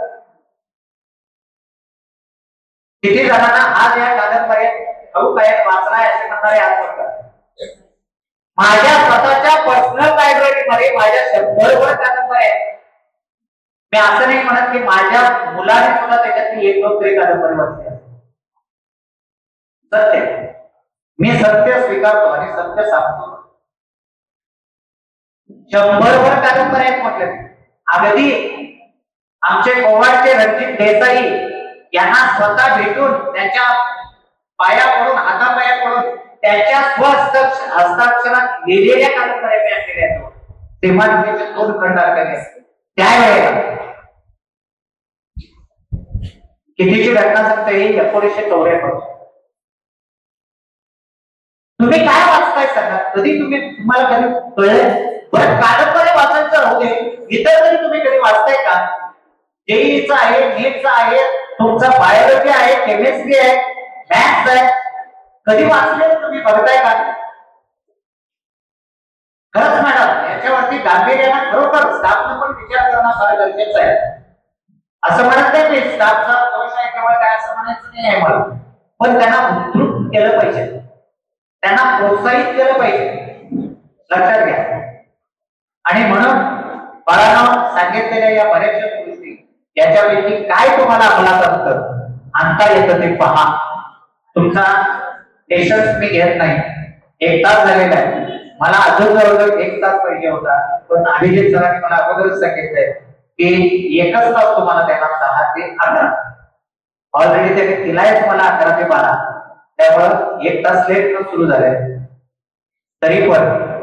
किती जणांना आज या कादंबऱ्या ठाऊक आहेत, वाचला आहे असे म्हणणारे हात वर करा. माझ्या स्वतःच्या पर्सनल लायब्ररीमध्ये माझ्या 100 कादंबऱ्या आहेत. मी असं नाही म्हणत की माझ्या मुलाने सुद्धा त्याच्यातली 1-2 तरी कादंबरी वाचली असेल. सत्य, मी सत्य स्वीकारतो आणि सत्य सांगतो. 100 कादंबऱ्या आहेत म्हटलं. अगदी आमचे गोवाडचे रणजित देसाई यांना स्वतः भेटून त्यांच्या पाया पडून हातापाया पडून त्याच्या हस्ताक्षरात लिहिलेल्या कादंबऱ्या मी आणलेल्या आहेत. श्रीमंतीचे 2 खंड आणलेले. त्यावेळेला कितीची घटना सांगते ही 1974. तुम्ही काय वाचताय सांगा. कधी तुम्हाला कधी कळलं? बरं, कादंबऱ्या वाचायचं राहू दे, इतर तरी तुम्ही कधी वाचताय का? जेईचं आहे, नीटचं आहे, तुमचा बायोलॉजी आहे, केमिस्ट्री आहे, मॅथ्स आहे, कधी वाचले तुम्ही बघताय का? खरंच मॅडम, याच्यावरती गांभीर्यानं खरोखर स्टाफनं पण विचार करणं फार गरजेचं आहे. असं म्हणत नाही मी स्टाफचा दोष आहे केवळ काय असं म्हणायचं नाही आहे मला, पण त्यांना उद्धृत केलं पाहिजे, त्यांना प्रोत्साहित केलं पाहिजे. लक्षात घ्या. आणि म्हणून बाळांनो, सांगितलेल्या या बऱ्याचशा गोष्टी याच्यापैकी काय तुम्हाला अंमलात आणता येतं ते पहा. तुमचा पेशन्स मी घेत नाही. 1 तास झालेला आहे. मला अजून जवळजवळ 1 तास पाहिजे होता, पण अभिजित सरांनी मला अगोदरच सांगितलंय की 1च तास तुम्हाला देणार 10 ते 11. ऑलरेडी त्यांनी दिलायच मला 11 ते 12. त्यामुळं 1 तास लेट सुरू झालंय. तरी पण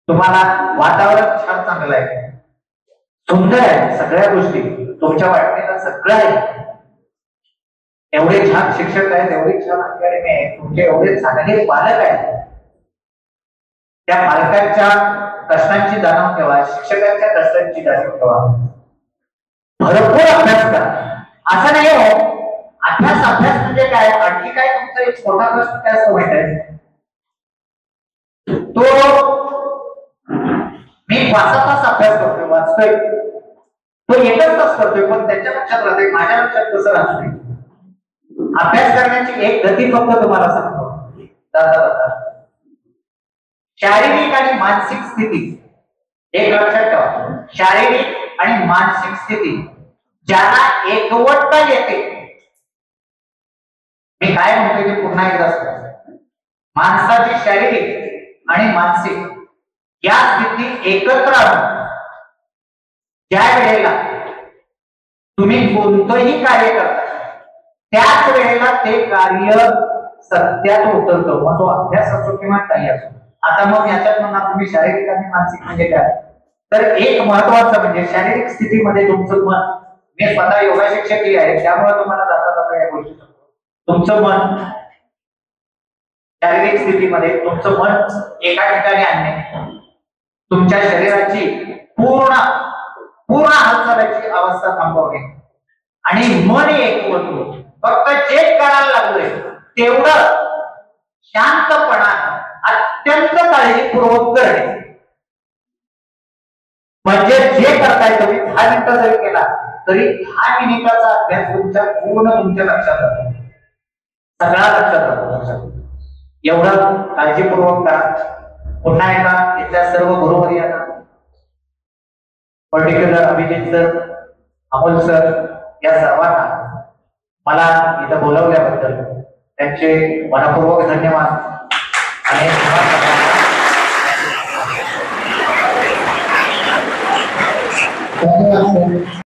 तुम्हाला वातावरण छान चांगलं आहे, सुंदर आहे. सगळ्या गोष्टी तुमच्या वाटणीला सगळं आहे. एवढे छान शिक्षक आहेत, एवढी छान अकॅडमी आहे, तुमचे एवढे चांगले पालक आहेत. त्या पालकांच्या कष्टांची जाणीव ठेवा, शिक्षकांच्या कष्टांची जाणीव ठेवा. भरपूर अभ्यास करा. असं नाही हो, अभ्यास म्हणजे काय? आणखी काय तुमचा एक छोटा प्रश्न काय असतो माहिती आहे? तो मी 5 तास अभ्यास करतोय, वाचतोय, तो 1च तास करतोय, पण त्याच्या लक्षात राहते, माझ्या लक्षात कसं राहतोय? अभ्यास करण्याची एक गती फक्त तुम्हाला सांगतो. जाता शारीरिक आणि मानसिक स्थिती एक लक्षात ठेवा. शारीरिक आणि मानसिक स्थिती ज्याला एकवटता येते. मी काय म्हणतोय ते पुन्हा एकदा सांगतो. माणसाची शारीरिक आणि मानसिक या स्थिती एकत्र आणून ज्या वेळेला तुम्ही कोणतंही कार्य करता त्याच वेळेला ते कार्य सत्यात उतरतो. मग तो अभ्यास असो किंवा काही असो. आता मग याच्यात म्हणा तुम्ही शारीरिक आणि मानसिक म्हणजे काय? तर एक महत्वाचं म्हणजे शारीरिक स्थितीमध्ये तुमचं मन, मी स्वतः योगा शिक्षकही आहे त्यामुळे तुम्हाला जाता जाता या गोष्टी सांगतो. तुमचं मन शारीरिक स्थितीमध्ये तुमचं मन एका ठिकाणी आणणे, तुमच्या शरीराची पूर्ण हालचालीची अवस्था थांबवणे आणि मन एकवटून फक्त जे करायला लागलोय तेवढं शांतपणा अत्यंत काळजीपूर्वक करणे. म्हणजे जे करताय तुम्ही 10 मिनिटं जरी केला तरी 10 मिनिटाचा अभ्यास तुमच्या लक्षात राहतो, सगळा लक्षात राहतो. एवढं काळजीपूर्वक करा. पुन्हा एकदा इथल्या सर्व गुरुवरी आता particular Abhijit sir, Amol sir या सर्वांना मला इथं बोलवल्याबद्दल त्यांचे मनपूर्वक धन्यवाद आणि धन्यवाद सर.